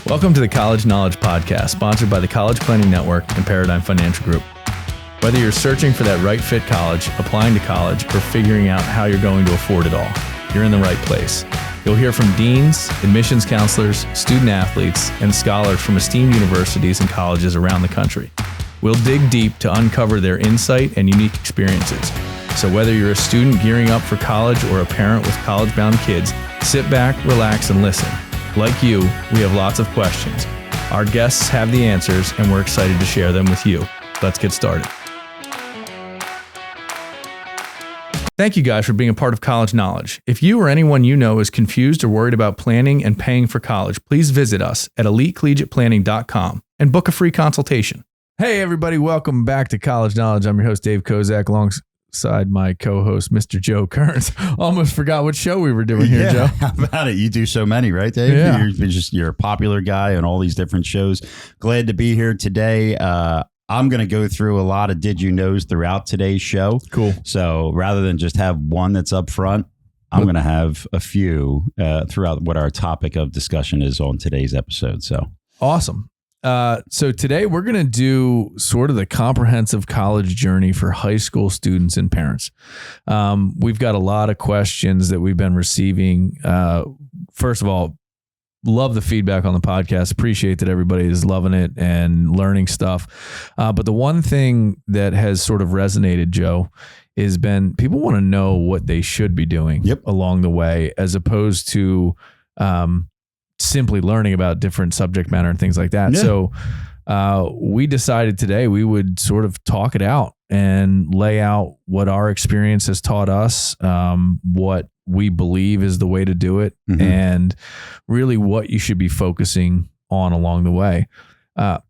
Welcome to the College Knowledge Podcast, sponsored by the College Planning Network and Paradigm Financial Group. Whether you're searching for that right fit college, applying to college, or figuring out how you're going to afford it all, you're in the right place. You'll hear from deans, admissions counselors, student athletes, and scholars from esteemed universities and colleges around the country. We'll dig deep to uncover their insight and unique experiences. So whether you're a student gearing up for college or a parent with college-bound kids, sit back, relax, and listen. Like you, we have lots of questions. Our guests have the answers, and we're excited to share them with you. Let's get started. Thank you guys for being a part of College Knowledge. If you or anyone you know is confused or worried about planning and paying for college, please visit us at elitecollegiateplanning.com and book a free consultation. Hey everybody, welcome back to College Knowledge. I'm your host, Dave Kozak, alongside my co-host, Mr. Joe Kerins. Almost forgot what show we were doing here, Joe. How about it? You do so many, right, Dave? Yeah. You're a popular guy on all these different shows. Glad to be here today. I'm going to go through a lot of did you knows throughout today's show. Cool. So rather than just have one that's up front, I'm going to have a few throughout what our topic of discussion is on today's episode. So awesome. So today we're going to do sort of the comprehensive college journey for high school students and parents. We've got a lot of questions that we've been receiving. First of all, love the feedback on the podcast. Appreciate that everybody is loving it and learning stuff. But the one thing that has sort of resonated, Joe, has been people want to know what they should be doing along the way, as opposed to simply learning about different subject matter and things like that. Yeah. So we decided today we would sort of talk it out and lay out what our experience has taught us, what we believe is the way to do it, and really what you should be focusing on along the way. I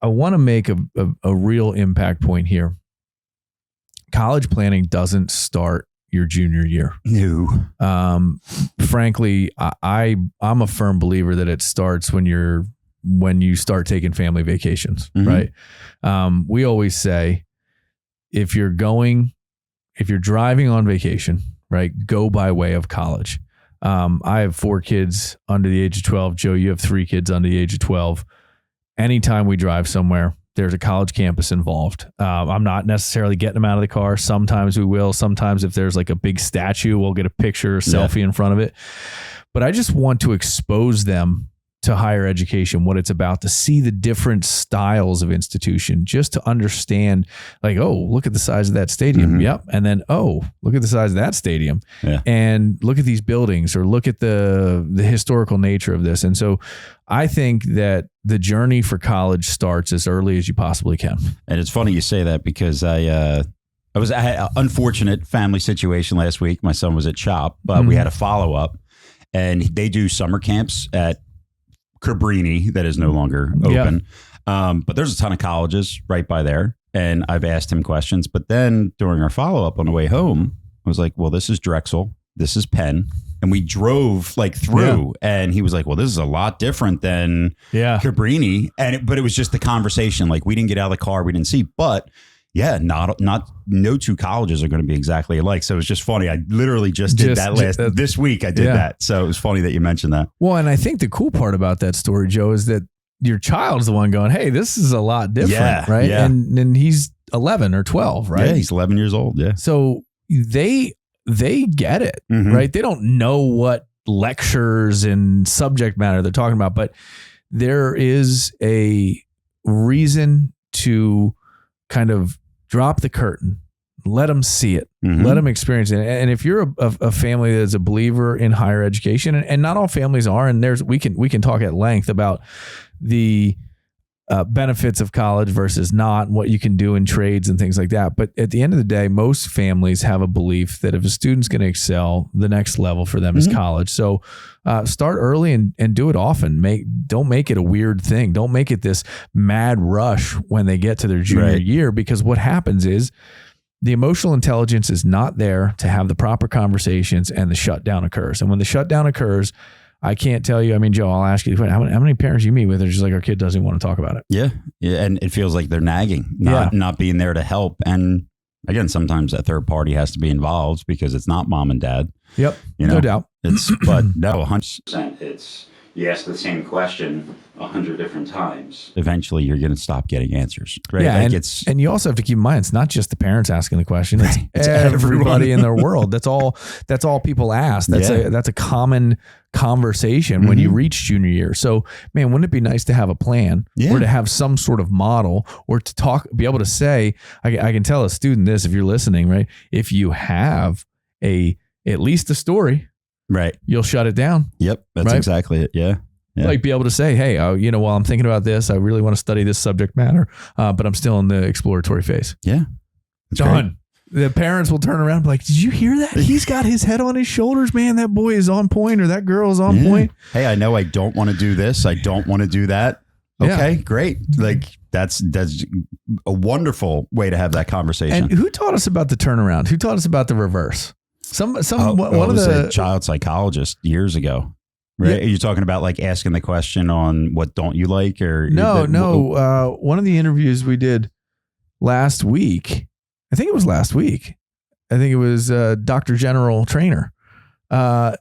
want to make a real impact point here. College planning doesn't start your junior year. No. Frankly, I'm a firm believer that it starts when you start taking family vacations, right? We always say, if you're driving on vacation, right, go by way of college. I have 4 kids under the age of 12. Joe, you have 3 kids under the age of 12. Anytime we drive somewhere, there's a college campus involved. I'm not necessarily getting them out of the car. Sometimes we will. Sometimes if there's like a big statue, we'll get a picture or selfie in front of it. But I just want to expose them to higher education, what it's about, to see the different styles of institution, just to understand, like, oh, look at the size of that stadium. Yep. And then, oh, look at the size of that stadium. Yeah. And look at these buildings, or look at the historical nature of this. And so I think that the journey for college starts as early as you possibly can. And it's funny you say that, because I had an unfortunate family situation last week. My son was at CHOP, but we had a follow-up, and they do summer camps at Cabrini that is no longer open. But there's a ton of colleges right by there. And I've asked him questions. But then during our follow-up on the way home, I was like, well, this is Drexel. This is Penn. And we drove like through, and he was like, well, this is a lot different than Cabrini. But it was just the conversation. Like, we didn't get out of the car. We didn't see. But yeah, no 2 colleges are going to be exactly alike. So it was just funny. I literally just did that this week. I did that. So it was funny that you mentioned that. Well, and I think the cool part about that story, Joe, is that your child's the one going, hey, this is a lot different, right? Yeah. And he's 11 or 12, right? Yeah, he's 11 years old. Yeah. So they get it, right? They don't know what lectures and subject matter they're talking about, but there is a reason to kind of drop the curtain, let them see it, let them experience it. And if you're a family that's a believer in higher education, and not all families are, and we can talk at length about the benefits of college versus not, and what you can do in trades and things like that. But at the end of the day, most families have a belief that if a student's going to excel, the next level for them is college. So start early and do it often. Don't make it a weird thing. Don't make it this mad rush when they get to their junior year, because what happens is the emotional intelligence is not there to have the proper conversations, and the shutdown occurs. And when the shutdown occurs, I can't tell you. I mean, Joe, I'll ask you, how many parents you meet with are just like, our kid doesn't want to talk about it. Yeah. And it feels like they're nagging, not being there to help. And again, sometimes a third party has to be involved because it's not mom and dad. Yep. No doubt. But no, 100%. It's you ask the same question 100 different times, eventually you're going to stop getting answers. Right? Yeah, Like and you also have to keep in mind, it's not just the parents asking the question; it's everybody in their world. That's all people ask. That's a common conversation when you reach junior year. So, man, wouldn't it be nice to have a plan, or to have some sort of model, or to be able to say, I can tell a student this if you're listening, right? If you have at least a story, right, you'll shut it down. Yep, that's exactly it. Yeah. Like be able to say, hey, while I'm thinking about this, I really want to study this subject matter, but I'm still in the exploratory phase. Yeah. Done. Great. The parents will turn around and be like, did you hear that? He's got his head on his shoulders, man. That boy is on point, or that girl is on point. Hey, I know I don't want to do this. I don't want to do that. Okay, great. Like that's a wonderful way to have that conversation. And who taught us about the turnaround? Who taught us about the reverse? One of the child psychologists years ago. Right? Yeah. Are you talking about like asking the question on what don't you like, or no? One of the interviews we did last week, I think it was Dr. General Trainer. No,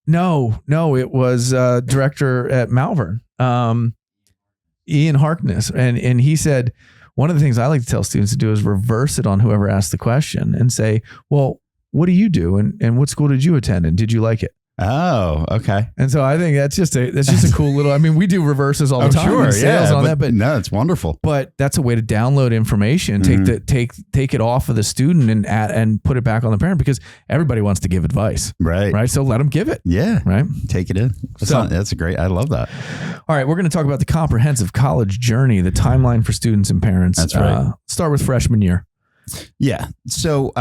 it was director at Malvern, Ian Harkness, and he said one of the things I like to tell students to do is reverse it on whoever asked the question and say, well, what do you do, and what school did you attend, and did you like it? Oh, okay. And so I think that's just a cool little, I mean, we do reverses all the time. Sure, sales on that, but no, it's wonderful. But that's a way to download information, take it off of the student and put it back on the parent, because everybody wants to give advice. Right. So let them give it. Yeah. Right. Take it in. That's great. I love that. All right. We're going to talk about the comprehensive college journey, the timeline for students and parents. That's right. Start with freshman year. Yeah. So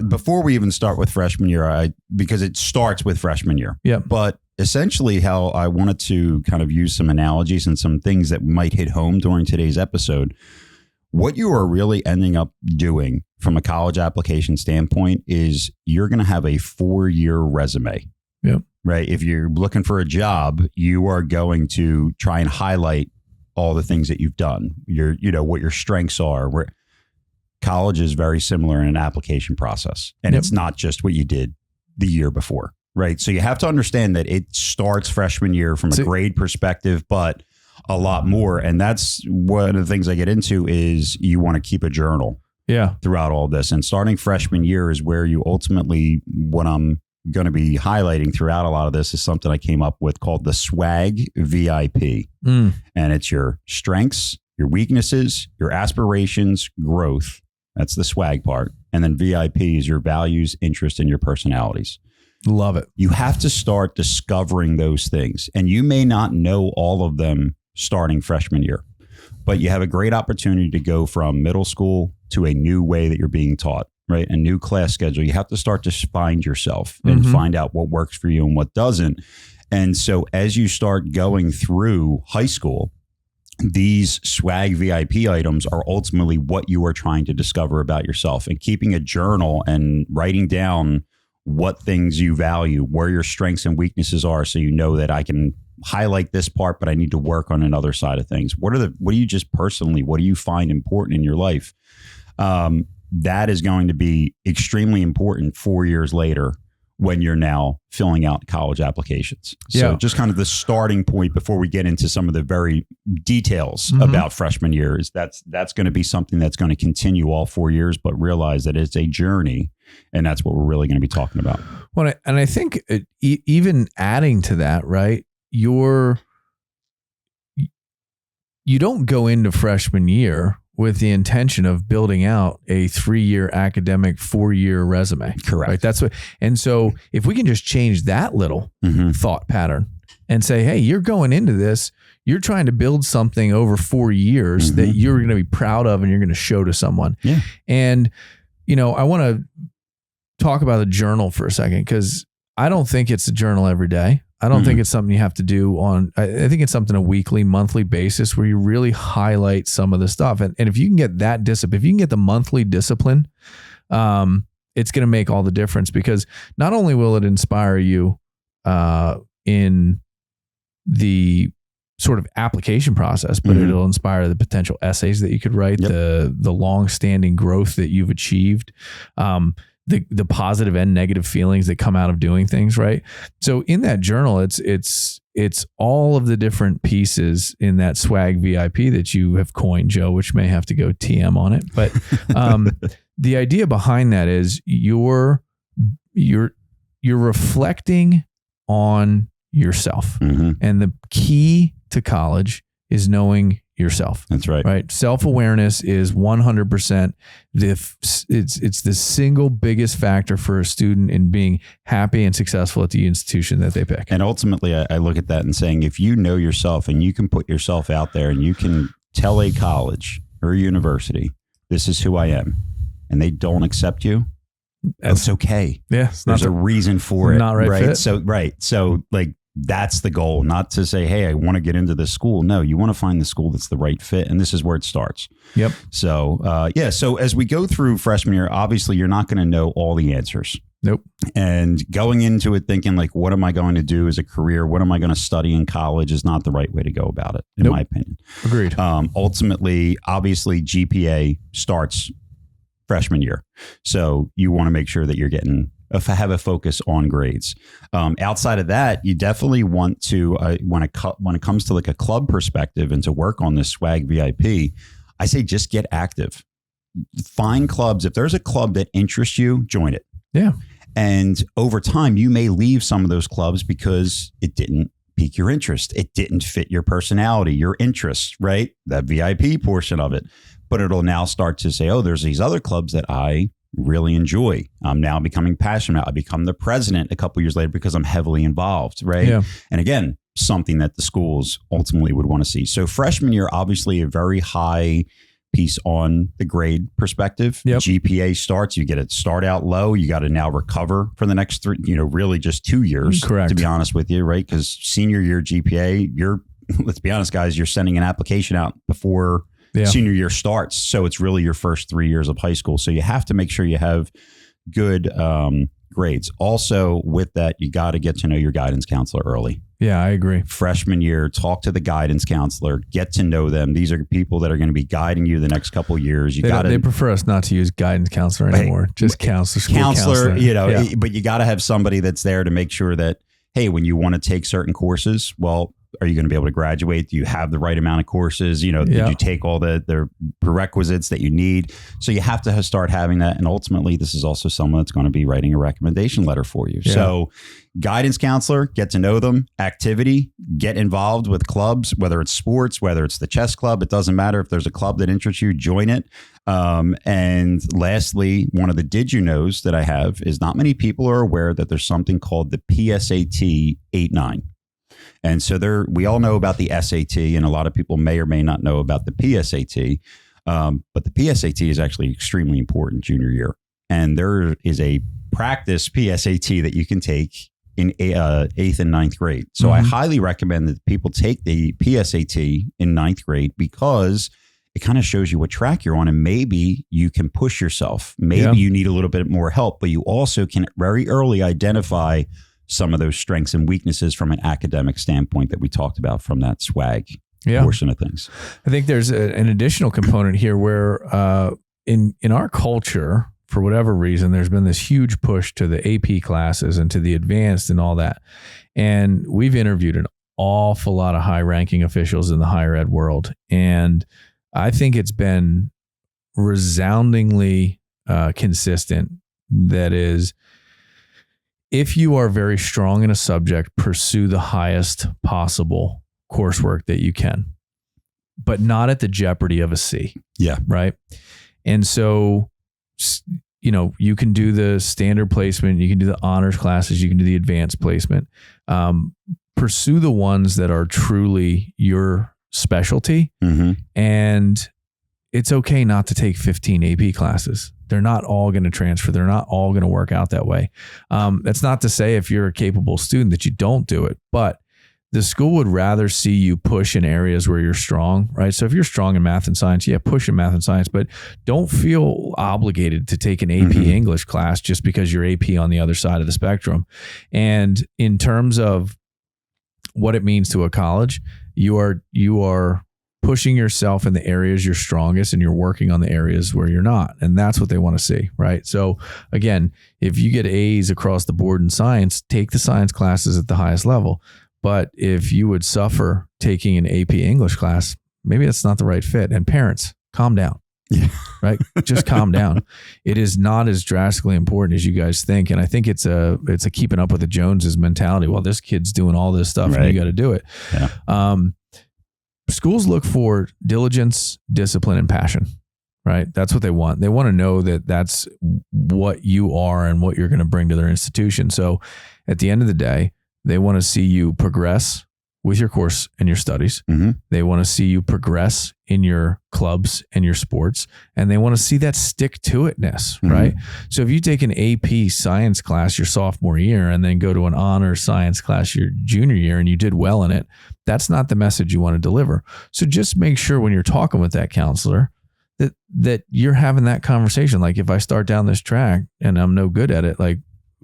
before we even start with freshman year, because it starts with freshman year. Yeah. But essentially how I wanted to kind of use some analogies and some things that might hit home during today's episode. What you are really ending up doing from a college application standpoint is you're going to have a 4-year resume. Yep. Right. If you're looking for a job, you are going to try and highlight all the things that you've done, what your strengths are. College is very similar in an application process, and it's not just what you did the year before, right? So you have to understand that it starts freshman year from a grade perspective, but a lot more. And that's one of the things I get into is you want to keep a journal throughout all this. And starting freshman year is where you ultimately, what I'm going to be highlighting throughout a lot of this is something I came up with called the SWAG VIP. And it's your strengths, your weaknesses, your aspirations, growth. That's the swag part. And then VIP is your values, interests, and your personalities. Love it. You have to start discovering those things. And you may not know all of them starting freshman year, but you have a great opportunity to go from middle school to a new way that you're being taught, right? A new class schedule. You have to start to find yourself and find out what works for you and what doesn't. And so as you start going through high school, these swag VIP items are ultimately what you are trying to discover about yourself, and keeping a journal and writing down what things you value, where your strengths and weaknesses are. So you know that I can highlight this part, but I need to work on another side of things. What do you just personally, what do you find important in your life? That is going to be extremely important 4 years later when you're now filling out college applications. So just kind of the starting point before we get into some of the very details about freshman year is that's going to be something that's going to continue all 4 years, but realize that it's a journey, and that's what we're really going to be talking about. Well, and I think even adding to that, right, you don't go into freshman year with the intention of building out a 3-year academic, 4-year resume. Correct. Right? That's what. And so if we can just change that little thought pattern and say, hey, you're going into this, you're trying to build something over 4 years that you're going to be proud of and you're going to show to someone. Yeah. And, I want to talk about the journal for a second, because I don't think it's a journal every day. I don't think it's something you have to do I think it's something a weekly, monthly basis where you really highlight some of the stuff. And if you can get that discipline, if you can get the monthly discipline, it's going to make all the difference, because not only will it inspire you in the sort of application process, but it'll inspire the potential essays that you could write, the long-standing growth that you've achieved. the positive and negative feelings that come out of doing things, right? So in that journal, it's all of the different pieces in that swag VIP that you have coined, Joe, which may have to go TM on it. But the idea behind that is you're reflecting on yourself. Mm-hmm. And the key to college is knowing yourself. That's right. Right. Self-awareness is 100%. It's the single biggest factor for a student in being happy and successful at the institution that they pick. And ultimately, I look at that and saying, if you know yourself and you can put yourself out there and you can tell a college or a university, this is who I am, and they don't accept you, that's okay. Yeah. There's a reason for it. Not right. Fit. So like, that's the goal, not to say, hey, I want to get into this school. No, you want to find the school that's the right fit. And this is where it starts. Yep. So, so as we go through freshman year, obviously you're not going to know all the answers. Nope. And going into it thinking like, what am I going to do as a career? What am I going to study in college is not the right way to go about it, in my opinion. Agreed. Ultimately, obviously GPA starts freshman year. So you want to make sure that you're have a focus on grades. Outside of that, you definitely want to, when it comes to like a club perspective and to work on this swag VIP, I say just get active. Find clubs. If there's a club that interests you, join it. Yeah. And over time, you may leave some of those clubs because it didn't pique your interest. It didn't fit your personality, your interests, right? That VIP portion of it. But it'll now start to say, oh, there's these other clubs that I really enjoy. I'm now becoming passionate. I become the president a couple years later because I'm heavily involved, right? Yeah. And again, something that the schools ultimately would want to see. So freshman year, obviously a very high piece on the grade perspective. Yep. GPA starts, you get it start out low. You got to now recover for the next really just 2 years, Correct. To be honest with you, right? Because senior year GPA, let's be honest, guys, you're sending an application out before senior year starts. So it's really your first 3 years of high school. So you have to make sure you have good grades. Also with that, you got to get to know your guidance counselor early. Yeah, I agree. Freshman year, talk to the guidance counselor, get to know them. These are people that are going to be guiding you the next couple of years. They prefer us not to use guidance counselor anymore. Just counselor, but you got to have somebody that's there to make sure that, hey, when you want to take certain courses, well, are you going to be able to graduate? Do you have the right amount of courses? Did you take all the prerequisites that you need? So you have to start having that. And ultimately, this is also someone that's going to be writing a recommendation letter for you. Yeah. So guidance counselor, get to know them. Activity, get involved with clubs, whether it's sports, whether it's the chess club. It doesn't matter. If there's a club that interests you, join it. And lastly, one of the did you knows that I have is not many people are aware that there's something called the PSAT 8-9. And so we all know about the SAT, and a lot of people may or may not know about the PSAT. But the PSAT is actually extremely important junior year. And there is a practice PSAT that you can take in 8th and 9th grade. So I highly recommend that people take the PSAT in 9th grade because it kind of shows you what track you're on, and maybe you can push yourself. Maybe you need a little bit more help, but you also can very early identify some of those strengths and weaknesses from an academic standpoint that we talked about from that swag portion of things. I think there's an additional component here where in our culture, for whatever reason, there's been this huge push to the AP classes and to the advanced and all that. And we've interviewed an awful lot of high-ranking officials in the higher ed world. And I think it's been resoundingly consistent. That is, if you are very strong in a subject, pursue the highest possible coursework that you can, but not at the jeopardy of a C. Yeah. Right. And so, you can do the standard placement, you can do the honors classes, you can do the advanced placement. Pursue the ones that are truly your specialty. Mm-hmm. And it's okay not to take 15 AP classes. They're not all going to transfer. They're not all going to work out that way. That's not to say if you're a capable student that you don't do it, but the school would rather see you push in areas where you're strong, right? So if you're strong in math and science, push in math and science, but don't feel obligated to take an AP English class just because you're AP on the other side of the spectrum. And in terms of what it means to a college, you are pushing yourself in the areas you're strongest and you're working on the areas where you're not. And that's what they want to see, right? So again, if you get A's across the board in science, take the science classes at the highest level. But if you would suffer taking an AP English class, maybe that's not the right fit. And parents, calm down. Yeah. Right. Just calm down. It is not as drastically important as you guys think. And I think it's a keeping up with the Joneses mentality. Well, this kid's doing all this stuff and you got to do it. Yeah. Schools look for diligence, discipline, and passion, right? That's what they want. They want to know that that's what you are and what you're going to bring to their institution. So at the end of the day, they want to see you progress with your course and your studies. Mm-hmm. They want to see you progress in your clubs and your sports, and they want to see that stick to itness, Mm-hmm. right? So if you take an AP science class your sophomore year and then go to an honor science class your junior year and you did well in it, that's not the message you want to deliver. So just make sure when you're talking with that counselor that you're having that conversation. Like, if I start down this track and I'm no good at it, like,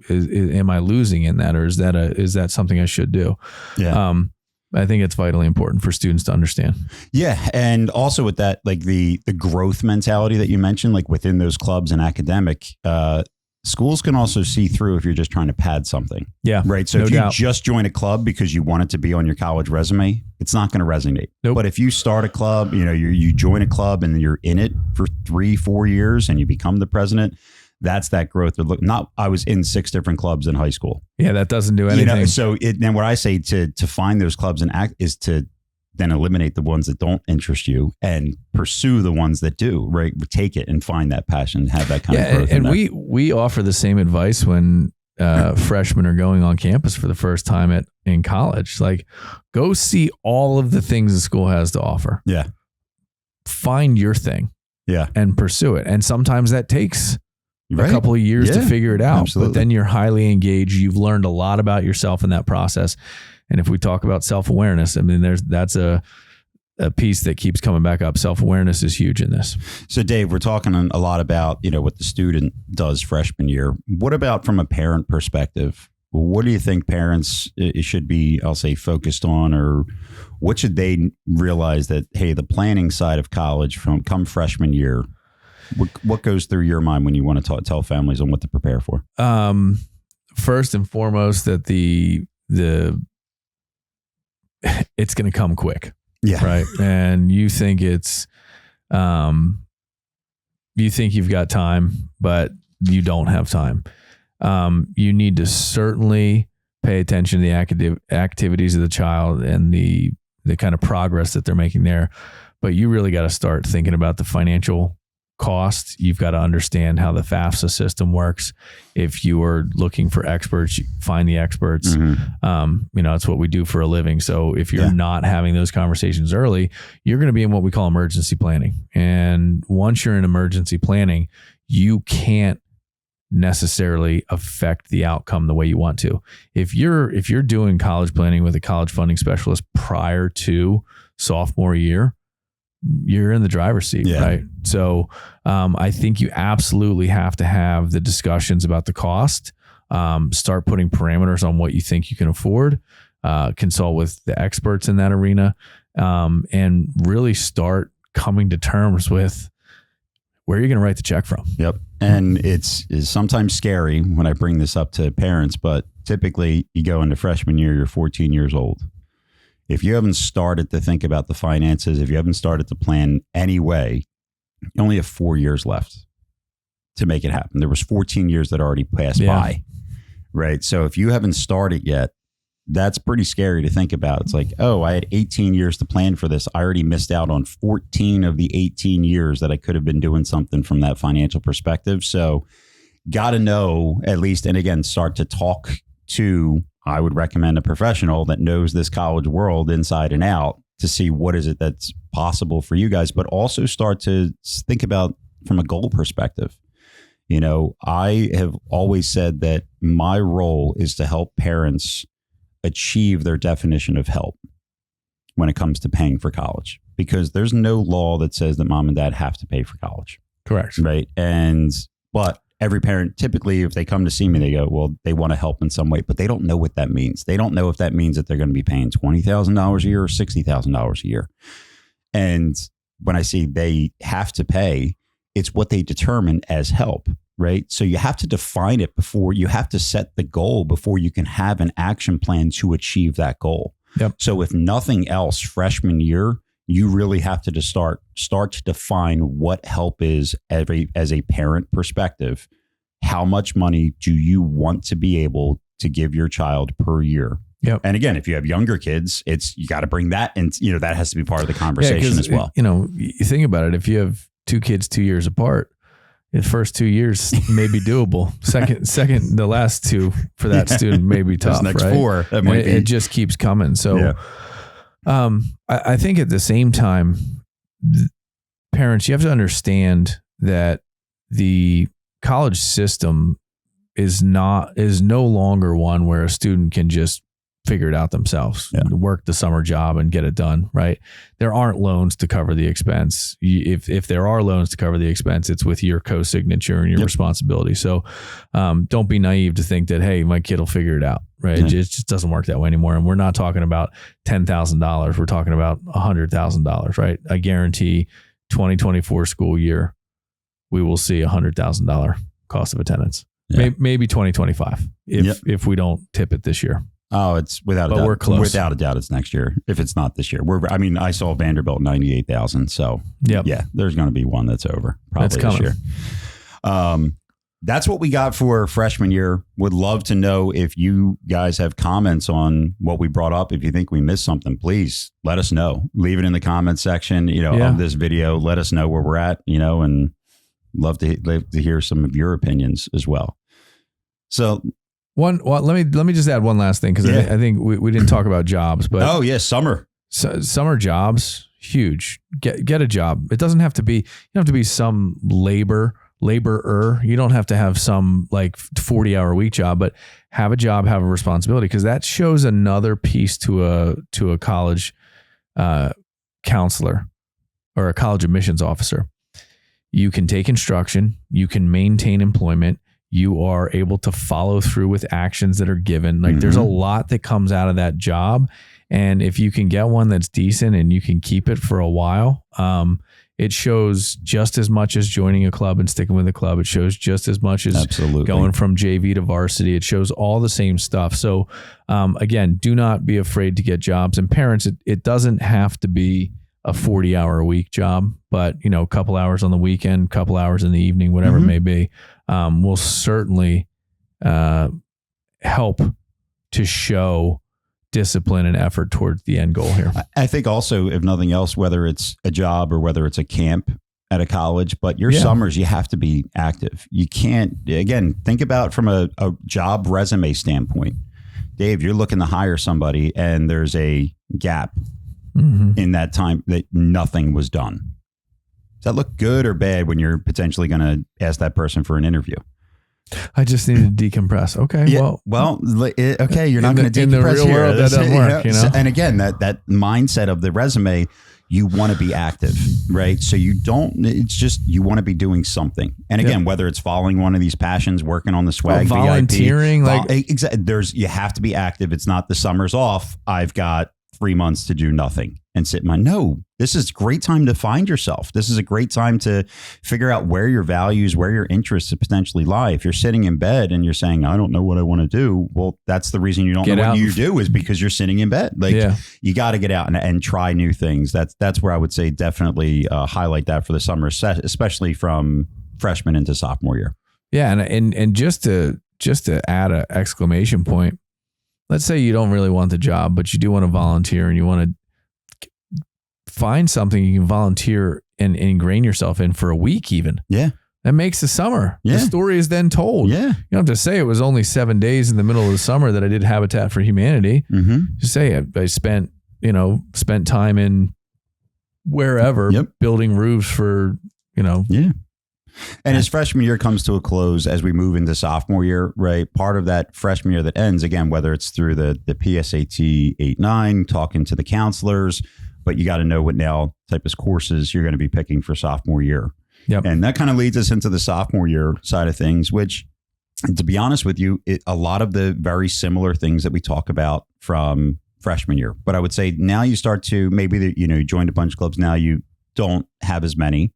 am I losing in that, or is that something I should do? Yeah. I think it's vitally important for students to understand. Yeah. And also with that, like the growth mentality that you mentioned, like within those clubs and academic, schools can also see through if you're just trying to pad something. Yeah. Right. So no if you doubt. just join a club because you want it to be on your college resume, it's not going to resonate. Nope. But if you start a club, you join a club and you're in it for 3-4 years and you become the president, that's that growth. I was in 6 different clubs in high school. Yeah, that doesn't do anything. So then what I say to find those clubs and act is to then eliminate the ones that don't interest you and pursue the ones that do, right? Take it and find that passion, have that kind of growth. And we offer the same advice when freshmen are going on campus for the first time in college. Like, go see all of the things the school has to offer. Yeah. Find your thing. Yeah. And pursue it. And sometimes that takes a couple of years to figure it out. Absolutely. But then you're highly engaged. You've learned a lot about yourself in that process. And if we talk about self-awareness, I mean, that's a piece that keeps coming back up. Self-awareness is huge in this. So Dave, we're talking a lot about, what the student does freshman year. What about from a parent perspective? What do you think parents should be, I'll say, focused on, or what should they realize that, hey, the planning side of college come freshman year, what goes through your mind when you want to tell families on what to prepare for? First and foremost, that it's going to come quick. Yeah. Right. And you think you think you've got time, but you don't have time. You need to certainly pay attention to the activities of the child and the kind of progress that they're making there. But you really got to start thinking about the financial cost. You've got to understand how the FAFSA system works. If you are looking for experts, find the experts. Mm-hmm. It's what we do for a living. So if you're not having those conversations early, you're going to be in what we call emergency planning. And once you're in emergency planning, you can't necessarily affect the outcome the way you want to. If you're doing college planning with a college funding specialist prior to sophomore year, you're in the driver's seat, right? So I think you absolutely have to have the discussions about the cost, start putting parameters on what you think you can afford, consult with the experts in that arena, and really start coming to terms with where you're going to write the check from. Yep. And it's sometimes scary when I bring this up to parents, but typically you go into freshman year, you're 14 years old. If you haven't started to think about the finances, if you haven't started to plan anyway, you only have 4 years left to make it happen. There was 14 years that already passed by, right? So if you haven't started yet, that's pretty scary to think about. It's like, oh, I had 18 years to plan for this. I already missed out on 14 of the 18 years that I could have been doing something from that financial perspective. So got to know at least, and again, start to talk to, I would recommend a professional that knows this college world inside and out to see what is it that's possible for you guys, but also start to think about from a goal perspective. I have always said that my role is to help parents achieve their definition of help when it comes to paying for college, because there's no law that says that mom and dad have to pay for college. Correct. Right. But every parent, typically, if they come to see me, they go, well, they want to help in some way, but they don't know what that means. They don't know if that means that they're going to be paying $20,000 a year or $60,000 a year. And when I say they have to pay, it's what they determine as help, right? So you have to define it before you have to set the goal before you can have an action plan to achieve that goal. Yep. So if nothing else, freshman year, you really have to start to define what help is as a parent perspective. How much money do you want to be able to give your child per year? Yep. And again, if you have younger kids, you got to bring that, and that has to be part of the conversation as well. You think about it. If you have two kids 2 years apart, the first 2 years may be doable. Second, the last two for that student may be tough. Next right? 4, that might be. It just keeps coming. So, I think at the same time, parents, you have to understand that the college system is no longer one where a student can just figure it out themselves, work the summer job and get it done, right? There aren't loans to cover the expense. If there are loans to cover the expense, it's with your co-signature and your responsibility. So don't be naive to think that, hey, my kid will figure it out, right? It just doesn't work that way anymore. And we're not talking about $10,000. We're talking about $100,000, right? I guarantee 2024 school year, we will see $100,000 cost of attendance. Maybe 2025 if we don't tip it this year. Oh, it's without a doubt. We're close. Without a doubt, it's next year. If it's not this year, I saw Vanderbilt 98,000. So there's going to be one that's over probably this year. That's what we got for freshman year. Would love to know if you guys have comments on what we brought up. If you think we missed something, please let us know. Leave it in the comment section, of this video. Let us know where we're at, and love to hear some of your opinions as well. So. Let me just add one last thing, because I think we didn't talk about jobs, but summer jobs, huge. Get a job. It doesn't have to be. You don't have to be some laborer. You don't have to have some 40-hour week job, but have a job, have a responsibility, because that shows another piece to a college counselor or a college admissions officer. You can take instruction. You can maintain employment. You are able to follow through with actions that are given. There's a lot that comes out of that job. And if you can get one that's decent and you can keep it for a while, it shows just as much as joining a club and sticking with a club. It shows just as much as going from JV to varsity. It shows all the same stuff. So again, do not be afraid to get jobs. And parents, it doesn't have to be a 40-hour a week job, but a couple hours on the weekend, couple hours in the evening, whatever it may be, will certainly help to show discipline and effort towards the end goal here. I think also, if nothing else, whether it's a job or whether it's a camp at a college, but your summers, you have to be active. You can't, again, think about from a job resume standpoint. Dave, you're looking to hire somebody and there's a gap in that time that nothing was done. Does that look good or bad when you're potentially going to ask that person for an interview? I just needed to decompress. Okay. Yeah, okay. You're not going to decompress in the real here. world. That doesn't work. And again, that mindset of the resume, you want to be active, right? So it's just, you want to be doing something. And again, whether it's following one of these passions, working on the swag, volunteering, you have to be active. It's not the summer's off. I've got 3 months to do nothing and sit in my, no, this is a great time to find yourself. This is a great time to figure out where your values, where your interests potentially lie. If you're sitting in bed and you're saying, I don't know what I want to do. Well, that's the reason you don't know what you do, is because you're sitting in bed. You got to get out and try new things. That's where I would say definitely highlight that for the summer, especially from freshman into sophomore year. Yeah. And just to add an exclamation point, let's say you don't really want the job, but you do want to volunteer and you want to find something you can volunteer and ingrain yourself in for a week even. Yeah. That makes the summer. Yeah. The story is then told. Yeah. You don't have to say it was only 7 days in the middle of the summer that I did Habitat for Humanity. Just say I spent time in wherever building roofs for, And as freshman year comes to a close, as we move into sophomore year, right? Part of that freshman year that ends, again, whether it's through the PSAT 8-9, talking to the counselors, but you got to know what now type of courses you're going to be picking for sophomore year. Yep. And that kind of leads us into the sophomore year side of things, which, to be honest with you, a lot of the very similar things that we talk about from freshman year. But I would say now you start to maybe, you joined a bunch of clubs. Now you don't have as many,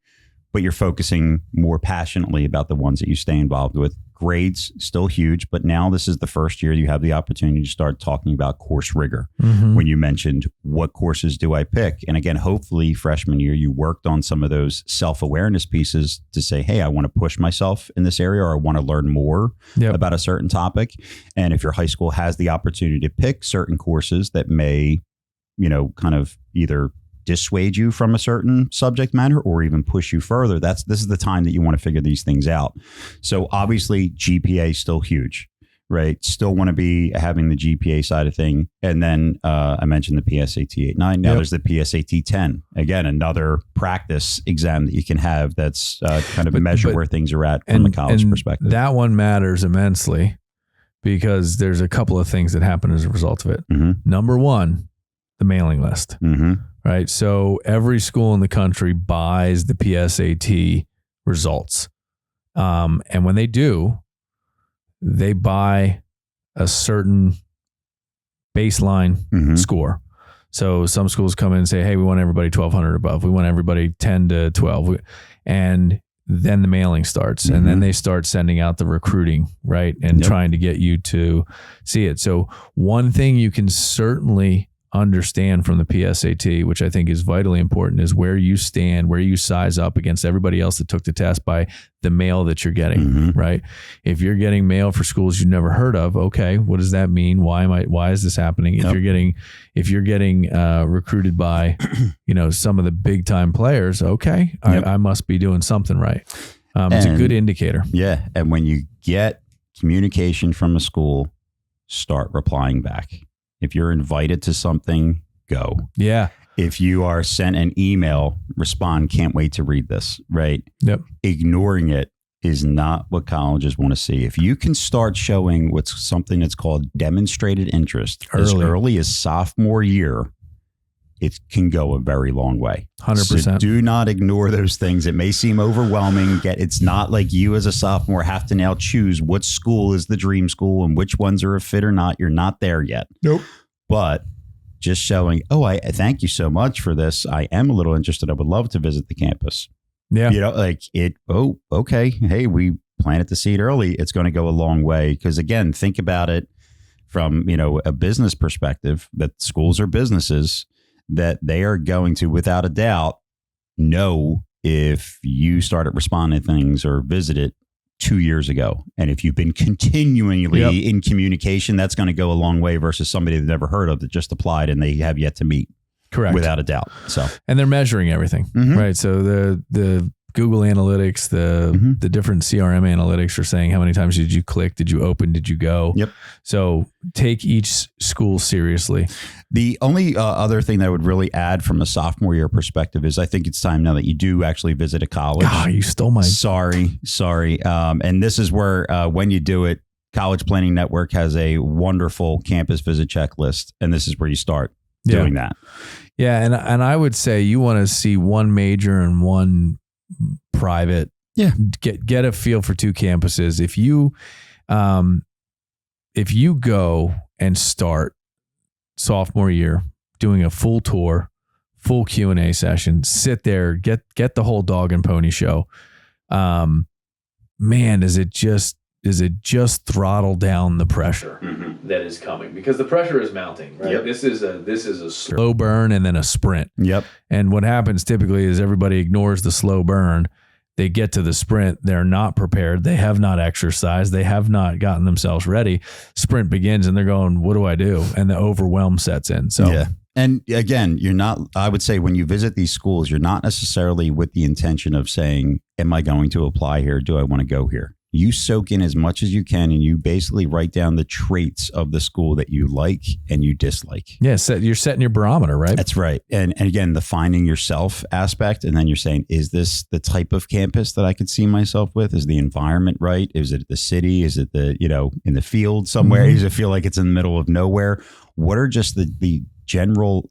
but you're focusing more passionately about the ones that you stay involved with. Grades still huge, but now this is the first year you have the opportunity to start talking about course rigor. When you mentioned what courses do I pick? And again, hopefully freshman year, you worked on some of those self-awareness pieces to say, hey, I want to push myself in this area, or I want to learn more about a certain topic. And if your high school has the opportunity to pick certain courses that may, kind of either dissuade you from a certain subject matter or even push you further, this is the time that you want to figure these things out. So obviously GPA is still huge, right? Still want to be having the GPA side of thing. And then I mentioned the PSAT 8-9. Now there's the PSAT 10. Again, another practice exam that you can have that's kind of measure where things are at from a college perspective. That one matters immensely because there's a couple of things that happen as a result of it. Number one, the mailing list. Right. So every school in the country buys the PSAT results. And when they do, they buy a certain baseline score. So some schools come in and say, hey, we want everybody 1,200 above. We want everybody 10 to 12. And then the mailing starts. And then they start sending out the recruiting, right? And trying to get you to see it. So one thing you can certainly understand from the PSAT, which I think is vitally important, is where you stand, where you size up against everybody else that took the test by the mail that you're getting, right? If you're getting mail for schools you've never heard of, okay, what does that mean? Why is this happening? If you're getting recruited by, some of the big time players, okay, I must be doing something right. It's a good indicator. Yeah. And when you get communication from a school, start replying back. If you're invited to something, go. Yeah. If you are sent an email, respond, can't wait to read this, right? Yep. Ignoring it is not what colleges want to see. If you can start showing what's something that's called demonstrated interest as early as sophomore year, it can go a very long way. 100%. So do not ignore those things. It may seem overwhelming. It's not like you as a sophomore have to now choose what school is the dream school and which ones are a fit or not. You're not there yet. Nope. But just showing, I thank you so much for this. I am a little interested. I would love to visit the campus. Yeah. Okay. Hey, we planted the seed early. It's going to go a long way. Because again, think about it from, a business perspective, that schools are businesses, that they are going to, without a doubt, know if you started responding to things or visited 2 years ago. And if you've been continually in communication, that's going to go a long way versus somebody they've never heard of that just applied and they have yet to meet. Correct. Without a doubt. So, and they're measuring everything, right? So the Google Analytics, the different CRM analytics are saying how many times did you click, did you open, did you go? Yep. So take each school seriously. The only other thing that I would really add from a sophomore year perspective is I think it's time now that you do actually visit a college. You stole my... Sorry. And this is where when you do it, College Planning Network has a wonderful campus visit checklist. And this is where you start doing that. Yeah. And I would say you want to see one major and one private. Yeah. Get a feel for two campuses. If you go and start sophomore year doing a full tour, full Q&A session, sit there, get the whole dog and pony show. Man, is it just throttle down the pressure that is coming, because the pressure is mounting, right? Yep. This is a slow burn and then a sprint. Yep. And what happens typically is everybody ignores the slow burn. They get to the sprint. They're not prepared. They have not exercised. They have not gotten themselves ready. Sprint begins and they're going, what do I do? And the overwhelm sets in. So, yeah. And again, I would say when you visit these schools, you're not necessarily with the intention of saying, am I going to apply here? Do I want to go here? You soak in as much as you can and you basically write down the traits of the school that you like and you dislike. Yeah, you're setting your barometer, right? That's right. And again, the finding yourself aspect. And then you're saying, is this the type of campus that I could see myself with? Is the environment right? Is it the city? Is it in the field somewhere? Does it feel like it's in the middle of nowhere? What are just the general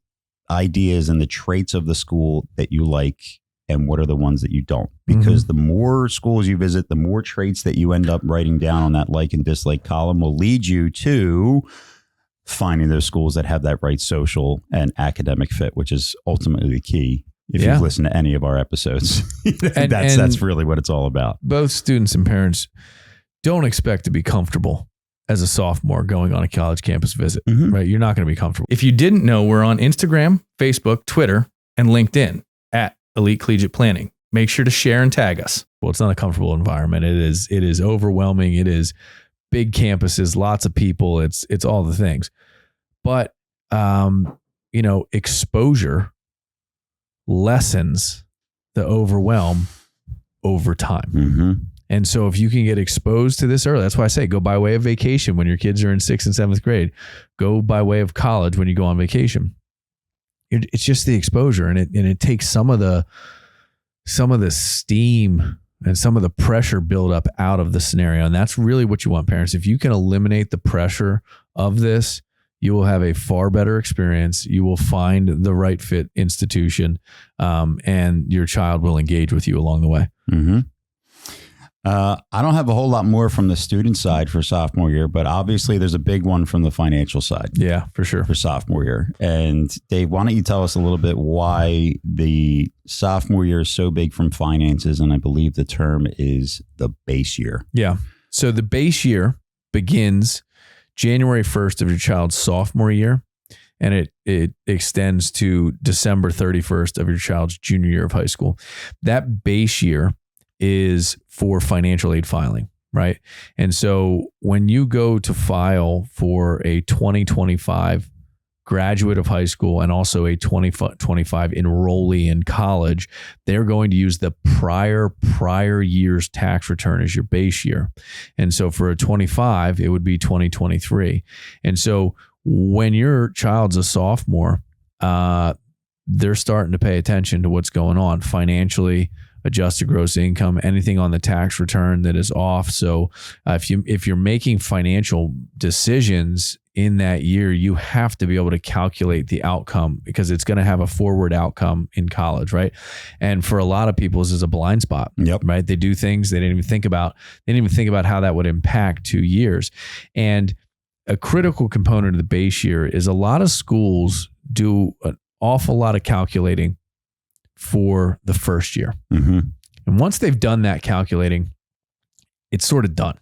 ideas and the traits of the school that you like? And what are the ones that you don't? Because the more schools you visit, the more traits that you end up writing down on that like and dislike column will lead you to finding those schools that have that right social and academic fit, which is ultimately the key. If you've listened to any of our episodes, that's really what it's all about. Both students and parents don't expect to be comfortable as a sophomore going on a college campus visit, right? You're not going to be comfortable. If you didn't know, we're on Instagram, Facebook, Twitter, and LinkedIn at Elite Collegiate Planning. Make sure to share and tag us. Well, it's not a comfortable environment. It is overwhelming. It is big campuses, lots of people. It's all the things. But, exposure lessens the overwhelm over time. And so if you can get exposed to this early, that's why I say go by way of vacation when your kids are in 6th and 7th grade. Go by way of college when you go on vacation. It's just the exposure, and it takes some of the steam and some of the pressure buildup out of the scenario. And that's really what you want, parents. If you can eliminate the pressure of this, you will have a far better experience. You will find the right fit institution, and your child will engage with you along the way. I don't have a whole lot more from the student side for sophomore year, but obviously there's a big one from the financial side. Yeah, for sure. For sophomore year. And Dave, why don't you tell us a little bit why the sophomore year is so big from finances? And I believe the term is the base year. Yeah. So the base year begins January 1st of your child's sophomore year, and it extends to December 31st of your child's junior year of high school. That base year is for financial aid filing, right? And so when you go to file for a 2025 graduate of high school and also a 2025 enrollee in college, they're going to use the prior year's tax return as your base year. And so for a 25, it would be 2023. And so when your child's a sophomore, they're starting to pay attention to what's going on financially, adjusted gross income, anything on the tax return that is off. So if you're making financial decisions in that year, you have to be able to calculate the outcome because it's going to have a forward outcome in college, right? And for a lot of people, this is a blind spot, right? They do things they didn't even think about. They didn't even think about how that would impact 2 years. And a critical component of the base year is a lot of schools do an awful lot of calculating for the first year. And once they've done that calculating, it's sort of done.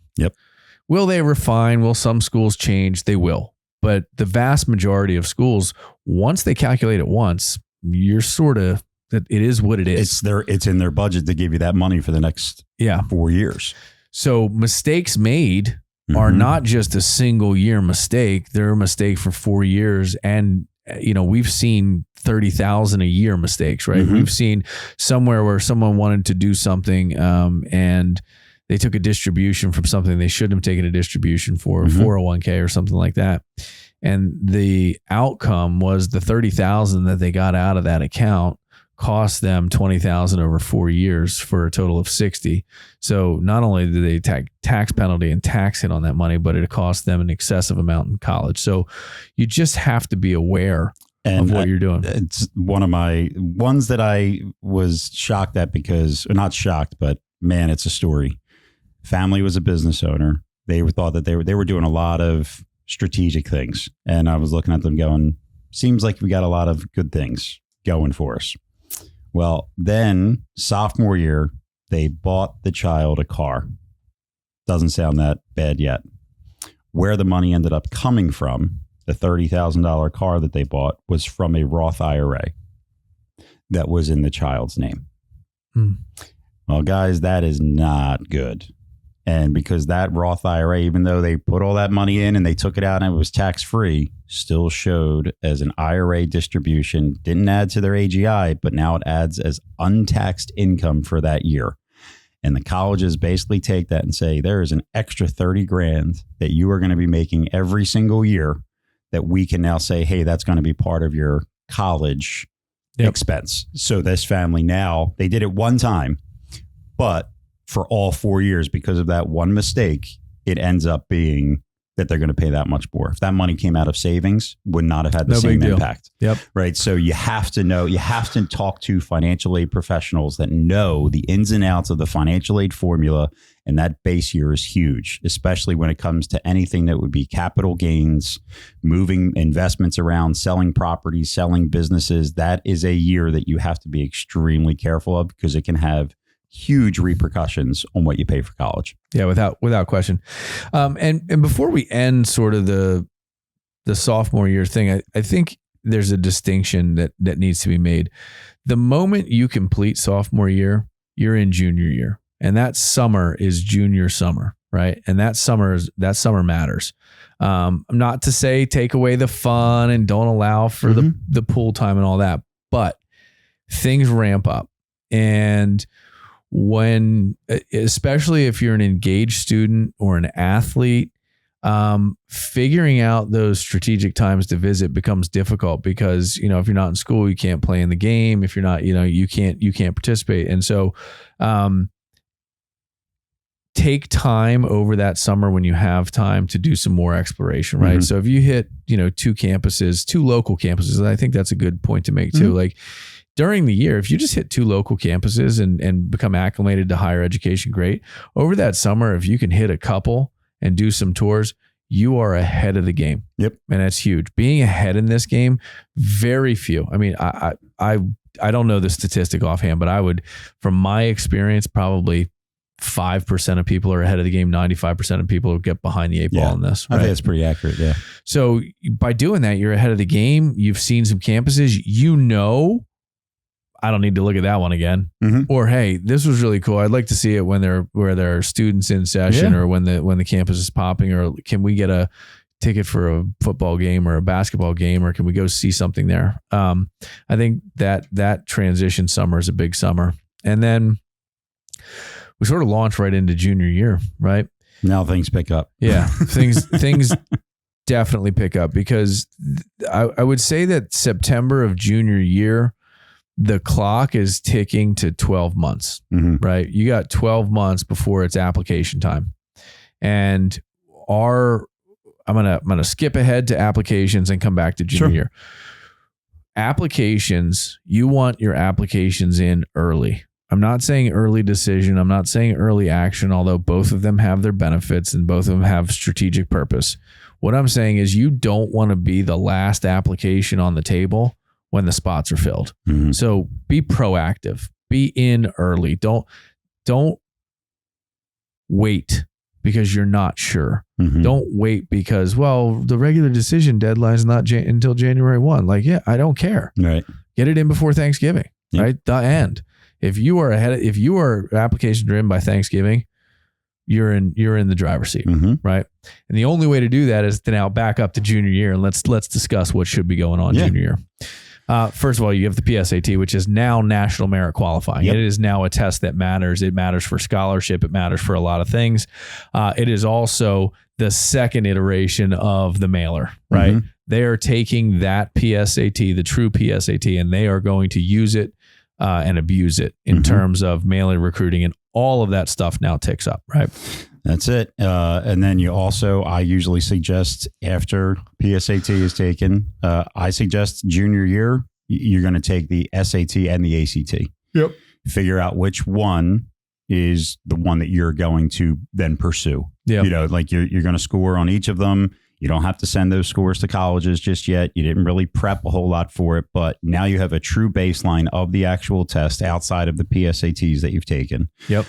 Will they refine? Will some schools change? They will. But the vast majority of schools, once they calculate it once, you're sort of, it is what it is. It's in their budget to give you that money for the next 4 years. So mistakes made are not just a single year mistake. They're a mistake for 4 years. And we've seen 30,000 a year mistakes, right? We've seen somewhere where someone wanted to do something and they took a distribution from something they shouldn't have taken a distribution for, 401k or something like that. And the outcome was the 30,000 that they got out of that account cost them 20,000 over 4 years for a total of 60. So not only did they take tax penalty and tax hit on that money, but it cost them an excessive amount in college. So you just have to be aware of what you're doing. It's one of my ones that I was shocked at because, or not shocked, but man, it's a story. Family was a business owner. They thought that they were doing a lot of strategic things. And I was looking at them going, seems like we got a lot of good things going for us. Well, then sophomore year, they bought the child a car. Doesn't sound that bad yet. Where the money ended up coming from, the $30,000 car that they bought was from a Roth IRA that was in the child's name. Well, guys, that is not good. And because that Roth IRA, even though they put all that money in and they took it out and it was tax-free, still showed as an IRA distribution, didn't add to their AGI, but now it adds as untaxed income for that year. And the colleges basically take that and say, there is an extra 30 grand that you are going to be making every single year that we can now say, hey, that's going to be part of your college expense. So this family now, they did it one time, but for all 4 years, because of that one mistake, it ends up being that they're going to pay that much more. If that money came out of savings, would not have had the same impact. Yep. Right. So you have to know, you have to talk to financial aid professionals that know the ins and outs of the financial aid formula. And that base year is huge, especially when it comes to anything that would be capital gains, moving investments around, selling properties, selling businesses. That is a year that you have to be extremely careful of, because it can have huge repercussions on what you pay for college. Yeah, without question. And before we end sort of the sophomore year thing, I think there's a distinction that needs to be made. The moment you complete sophomore year, you're in junior year, and that summer is junior summer, right? And that summer matters. Not to say take away the fun and don't allow for the pool time and all that, but things ramp up. And when, especially if you're an engaged student or an athlete, figuring out those strategic times to visit becomes difficult, because, if you're not in school, you can't play in the game. If you're not, you can't participate. And so, take time over that summer when you have time to do some more exploration, right? Mm-hmm. So if you hit, two local campuses, I think that's a good point to make too. Mm-hmm. Like, during the year, if you just hit 2 local campuses and become acclimated to higher education, great. Over that summer, if you can hit a couple and do some tours, you are ahead of the game. Yep. And that's huge. Being ahead in this game, very few. I mean, I don't know the statistic offhand, but I would, from my experience, probably 5% of people are ahead of the game. 95% of people get behind the 8 ball in this. Right? I think that's pretty accurate. Yeah. So by doing that, you're ahead of the game. You've seen some campuses, I don't need to look at that one again. Mm-hmm. Or, hey, this was really cool. I'd like to see it when there are students in session, or when the campus is popping, or can we get a ticket for a football game or a basketball game, or can we go see something there? I think that transition summer is a big summer. And then we sort of launch right into junior year, right? Now things pick up. Yeah, things definitely pick up, because I would say that September of junior year, the clock is ticking to 12 months, right? You got 12 months before it's application time. And I'm gonna skip ahead to applications and come back to junior year. Applications, you want your applications in early. I'm not saying early decision. I'm not saying early action, although both of them have their benefits and both of them have strategic purpose. What I'm saying is, you don't want to be the last application on the table when the spots are filled. Mm-hmm. So be proactive, be in early. Don't wait because you're not sure. Mm-hmm. Don't wait because, the regular decision deadline is not until January 1. Like, I don't care. Right. Get it in before Thanksgiving, right? The end. If your applications are in by Thanksgiving, you're in the driver's seat, right? And the only way to do that is to now back up to junior year, and let's discuss what should be going on junior year. First of all, you have the PSAT, which is now national merit qualifying. Yep. It is now a test that matters. It matters for scholarship. It matters for a lot of things. It is also the second iteration of the mailer, right? Mm-hmm. They are taking that PSAT, the true PSAT, and they are going to use it and abuse it in terms of mailing, recruiting, and all of that stuff now ticks up, right? That's it. And then I usually suggest, after PSAT is taken, I suggest junior year, you're going to take the SAT and the ACT. Yep. Figure out which one is the one that you're going to then pursue. Yeah. You're going to score on each of them. You don't have to send those scores to colleges just yet. You didn't really prep a whole lot for it, but now you have a true baseline of the actual test outside of the PSATs that you've taken. Yep.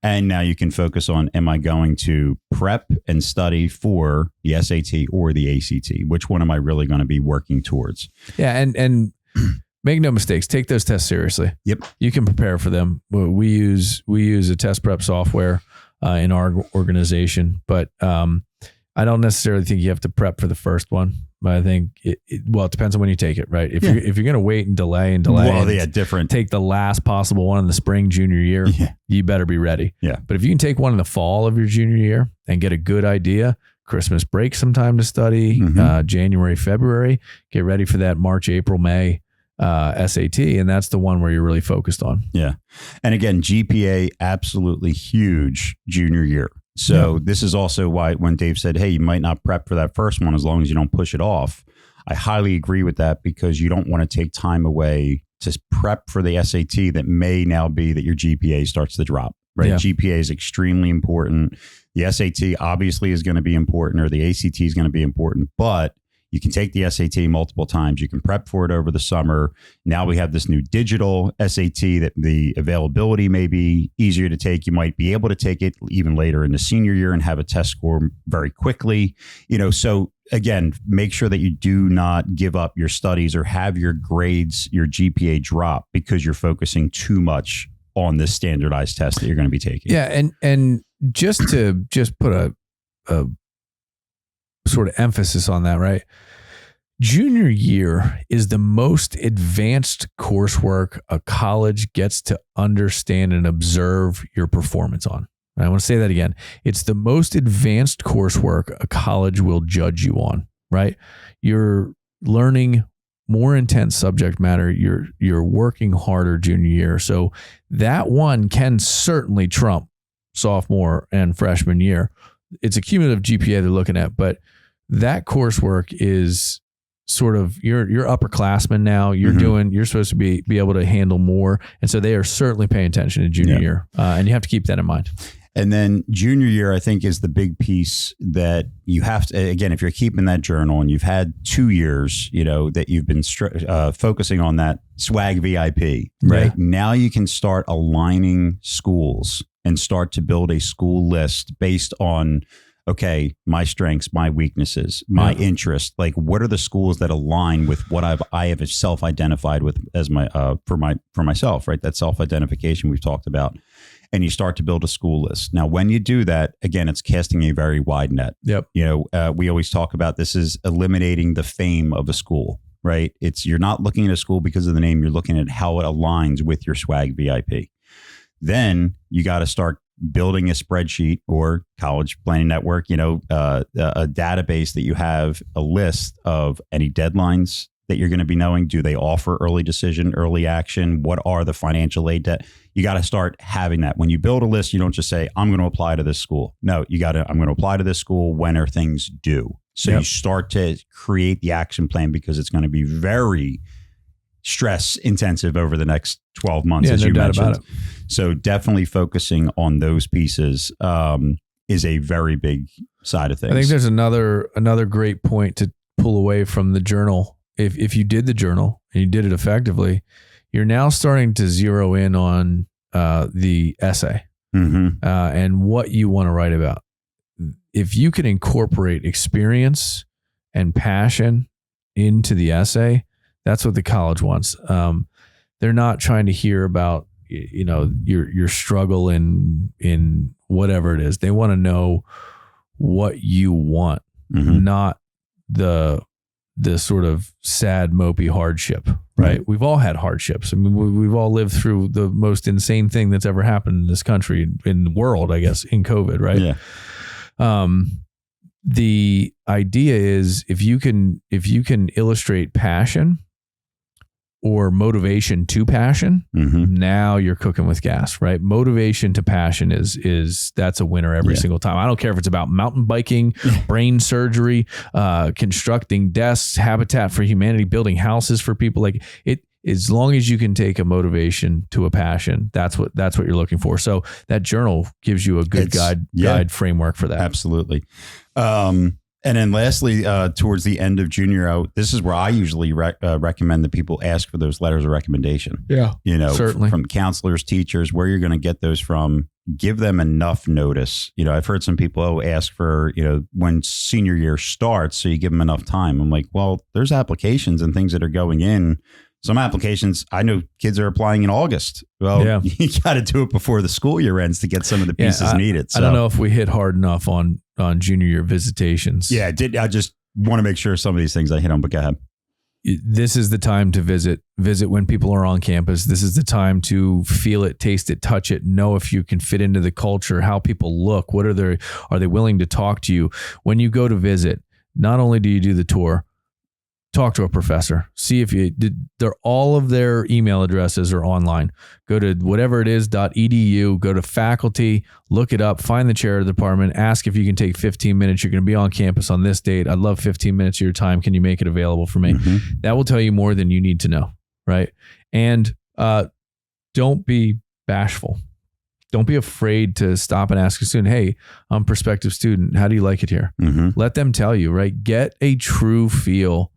And now you can focus on, am I going to prep and study for the SAT or the ACT? Which one am I really going to be working towards? Yeah. And make no mistakes, take those tests seriously. Yep. You can prepare for them. We use a test prep software in our organization, but I don't necessarily think you have to prep for the first one. But I think it depends on when you take it, right? If you're going to wait and delay, take the last possible one in the spring junior year, you better be ready. Yeah. But if you can take one in the fall of your junior year and get a good idea, Christmas break some time to study, January, February, get ready for that March, April, May SAT, and that's the one where you're really focused on. Yeah. And again, GPA, absolutely huge junior year. So this is also why when Dave said, hey, you might not prep for that first one as long as you don't push it off. I highly agree with that because you don't want to take time away to prep for the SAT that may now be that your GPA starts to drop, right? Yeah. GPA is extremely important. The SAT obviously is going to be important, or the ACT is going to be important, but you can take the SAT multiple times. You can prep for it over the summer. Now we have this new digital SAT that the availability may be easier to take. You might be able to take it even later in the senior year and have a test score very quickly. So again, make sure that you do not give up your studies or have your grades, your GPA drop because you're focusing too much on this standardized test that you're going to be taking. Yeah. And just to put a sort of emphasis on that, right? Junior year is the most advanced coursework a college gets to understand and observe your performance on. And I want to say that again. It's the most advanced coursework a college will judge you on, right? You're learning more intense subject matter. You're working harder junior year. So that one can certainly trump sophomore and freshman year. It's a cumulative GPA they're looking at, but that coursework is sort of you're upperclassmen now. You're supposed to be able to handle more, and so they are certainly paying attention to junior year, and you have to keep that in mind. And then junior year, I think, is the big piece that you have to, again, if you're keeping that journal and you've had 2 years, that you've been focusing on that swag VIP, right? Yeah. Now you can start aligning schools and start to build a school list based on, okay, my strengths, my weaknesses, my interest. Like, what are the schools that align with what I have self-identified with as my for myself, right? That self-identification we've talked about. And you start to build a school list. Now, when you do that, again, it's casting a very wide net. Yep. We always talk about this is eliminating the fame of a school, right? You're not looking at a school because of the name. You're looking at how it aligns with your swag VIP. Then you got to start building a spreadsheet or college planning network, a database that you have a list of any deadlines that you're going to be knowing. Do they offer early decision, early action? What are the financial aid debt? You got to start having that. When you build a list, you don't just say, I'm going to apply to this school. No, I'm going to apply to this school. When are things due? So you start to create the action plan because it's going to be very stress intensive over the next 12 months, as you mentioned. About it. So definitely focusing on those pieces is a very big side of things. I think there's another great point to pull away from the journal. If you did the journal and you did it effectively, you're now starting to zero in on the essay and what you want to write about. If you can incorporate experience and passion into the essay, that's what the college wants. They're not trying to hear about your struggle in whatever it is. They want to know what you want, not the sort of sad, mopey hardship, right? We've all had hardships. I mean, we've all lived through the most insane thing that's ever happened in this country, in the world, I guess, in COVID, right? Yeah. The idea is if you can illustrate passion or motivation to passion, now you're cooking with gas, right? Motivation to passion is that's a winner every single time. I don't care if it's about mountain biking, brain surgery, constructing desks, Habitat for Humanity, building houses for people. Like it, as long as you can take a motivation to a passion, that's what you're looking for. So that journal gives you a good guide framework for that. Absolutely. And then lastly, towards the end of junior, this is where I usually recommend that people ask for those letters of recommendation. Yeah, certainly. From counselors, teachers, where you're going to get those from. Give them enough notice. I've heard some people ask for, when senior year starts, so you give them enough time. I'm like, well, there's applications and things that are going in. Some applications, I know kids are applying in August. Well, you got to do it before the school year ends to get some of the pieces needed. So, I don't know if we hit hard enough on junior year visitations. Yeah, I just want to make sure some of these things I hit on, but go ahead. This is the time to visit when people are on campus. This is the time to feel it, taste it, touch it, know if you can fit into the culture, how people look, are they willing to talk to you? When you go to visit, not only do you do the tour, talk to a professor. See if all of their email addresses are online. Go to whatever it is .edu, go to faculty, look it up, find the chair of the department, ask if you can take 15 minutes. You're going to be on campus on this date. I'd love 15 minutes of your time. Can you make it available for me? That will tell you more than you need to know, right? And don't be bashful. Don't be afraid to stop and ask a student, hey, I'm a prospective student. How do you like it here? Let them tell you, right? Get a true feel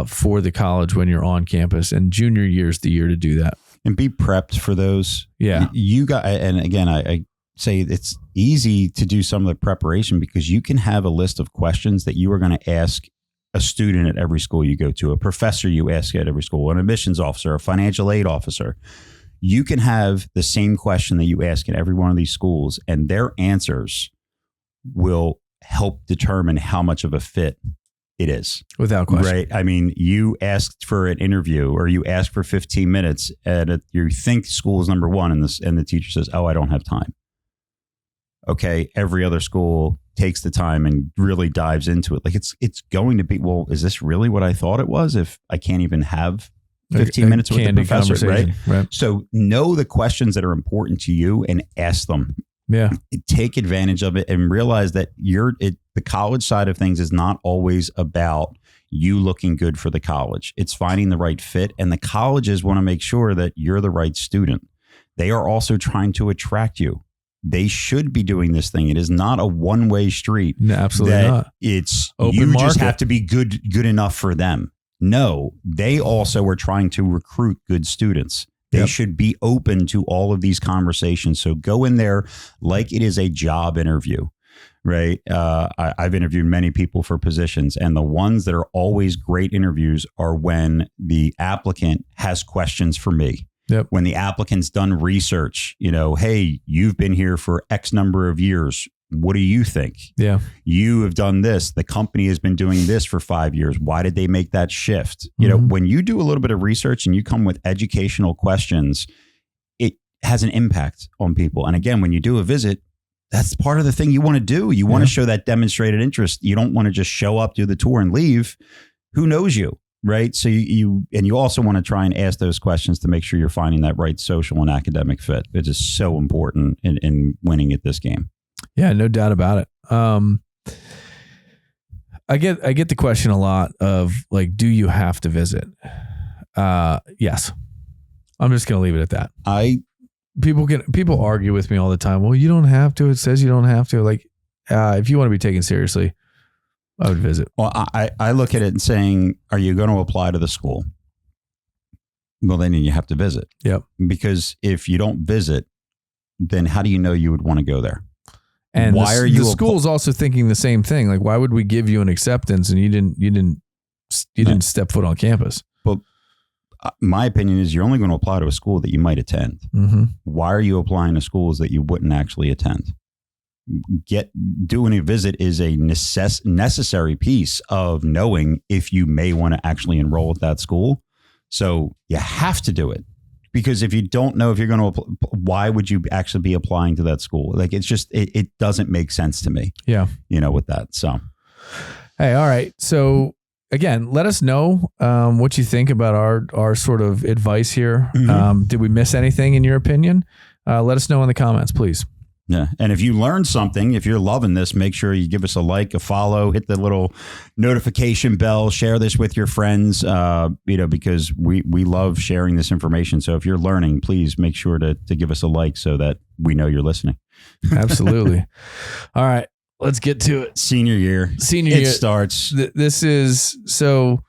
for the college when you're on campus, and junior year is the year to do that. And be prepped for those. Yeah. You got, and again, I say it's easy to do some of the preparation because you can have a list of questions that you are going to ask a student at every school you go to, a professor you ask at every school, an admissions officer, a financial aid officer. You can have the same question that you ask in every one of these schools, and their answers will help determine how much of a fit it is. Without question. Right. I mean, you asked for an interview or you asked for 15 minutes and you think school is number one, and the teacher says, oh, I don't have time. Okay. Every other school takes the time and really dives into it. Like it's going to be, well, is this really what I thought it was if I can't even have 15 minutes with the professor, right? So know the questions that are important to you and ask them. Yeah. Take advantage of it and realize that the college side of things is not always about you looking good for the college. It's finding the right fit, and the colleges want to make sure that you're the right student. They are also trying to attract you. They should be doing this thing. It is not a one-way street. No, absolutely not. It's open you market. Just have to be good enough for them. No, they also are trying to recruit good students. They should be open to all of these conversations. So go in there like it is a job interview, right? I've interviewed many people for positions, and the ones that are always great interviews are when the applicant has questions for me. When the applicant's done research, hey, you've been here for X number of years. What do you think? Yeah. You have done this. The company has been doing this for 5 years. Why did they make that shift? When you do a little bit of research and you come with educational questions, it has an impact on people. And again, when you do a visit, that's part of the thing you want to do. You want to show that demonstrated interest. You don't want to just show up, do the tour and leave. Who knows you? Right. So you also want to try and ask those questions to make sure you're finding that right social and academic fit. It is so important in winning at this game. Yeah, no doubt about it. I get the question a lot of like, do you have to visit? Yes. I'm just going to leave it at that. People argue with me all the time. Well, you don't have to. It says you don't have to. Like, if you want to be taken seriously, I would visit. Well, I look at it and saying, are you going to apply to the school? Well, then you have to visit. Yep. Because if you don't visit, then how do you know you would want to go there? And the school's also thinking the same thing. Like, why would we give you an acceptance and you didn't step foot on campus? But my opinion is you're only going to apply to a school that you might attend. Why are you applying to schools that you wouldn't actually attend? Doing a visit is a necessary piece of knowing if you may want to actually enroll at that school. So you have to do it. Because if you don't know if you're going to, why would you actually be applying to that school? Like, it's just, it doesn't make sense to me. Yeah. With that. So, hey, all right. So again, let us know what you think about our sort of advice here. Did we miss anything in your opinion? Let us know in the comments, please. Yeah. And if you learned something, if you're loving this, make sure you give us a like, a follow, hit the little notification bell, share this with your friends, because we love sharing this information. So if you're learning, please make sure to give us a like so that we know you're listening. Absolutely. All right, let's get to it. Senior year. It starts. This is so...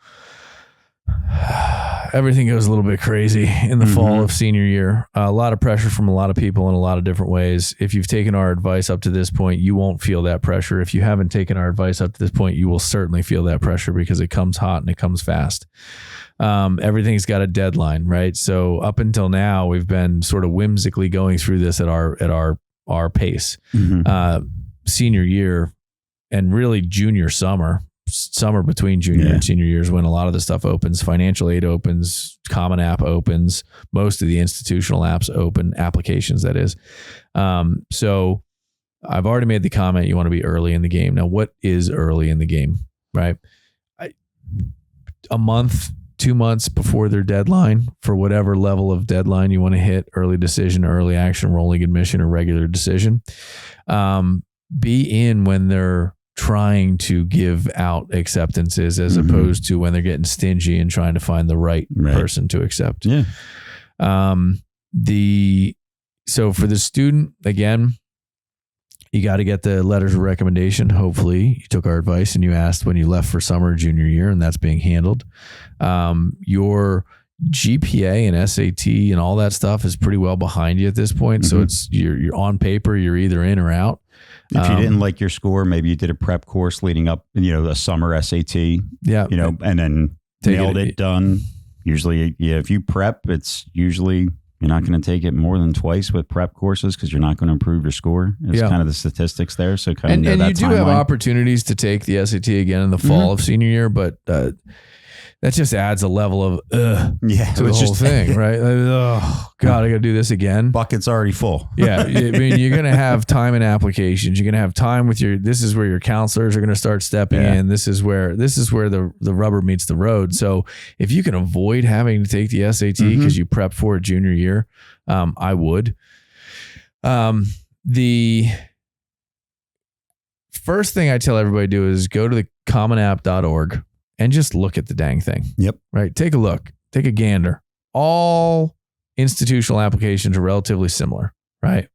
Everything goes a little bit crazy in the fall of senior year. A lot of pressure from a lot of people in a lot of different ways. If you've taken our advice up to this point, you won't feel that pressure. If you haven't taken our advice up to this point, you will certainly feel that pressure because it comes hot and it comes fast. Everything's got a deadline, right? So up until now, we've been sort of whimsically going through this at our pace. Senior year and really junior summer between junior and senior years when a lot of the stuff opens. Financial aid opens, Common App opens, most of the institutional apps open, applications that is. So I've already made the comment you want to be early in the game. Now, what is early in the game, right? a month, 2 months before their deadline for whatever level of deadline you want to hit, early decision, early action, rolling admission, or regular decision. Be in when they're trying to give out acceptances as opposed to when they're getting stingy and trying to find the right person to accept. Yeah. So for the student, again, you got to get the letters of recommendation. Hopefully you took our advice and you asked when you left for summer junior year, and that's being handled. Your GPA and SAT and all that stuff is pretty well behind you at this point. So it's you're on paper, you're either in or out. If you didn't like your score, maybe you did a prep course leading up, a summer SAT, and then nailed it, done. Usually, if you prep, it's usually you're not going to take it more than twice with prep courses because you're not going to improve your score. It's kind of the statistics there. So kind of and you do have opportunities to take the SAT again in the fall of senior year, but that just adds a level of to the whole thing, right? Like, oh God, I got to do this again. Bucket's already full. Yeah, I mean, you're going to have time in applications. You're going to have time with this is where your counselors are going to start stepping in. This is where the rubber meets the road. So if you can avoid having to take the SAT because you prep for it junior year, I would. The first thing I tell everybody to do is go to the commonapp.org. And just look at the dang thing. Yep. Right. Take a look. Take a gander. All institutional applications are relatively similar. Right.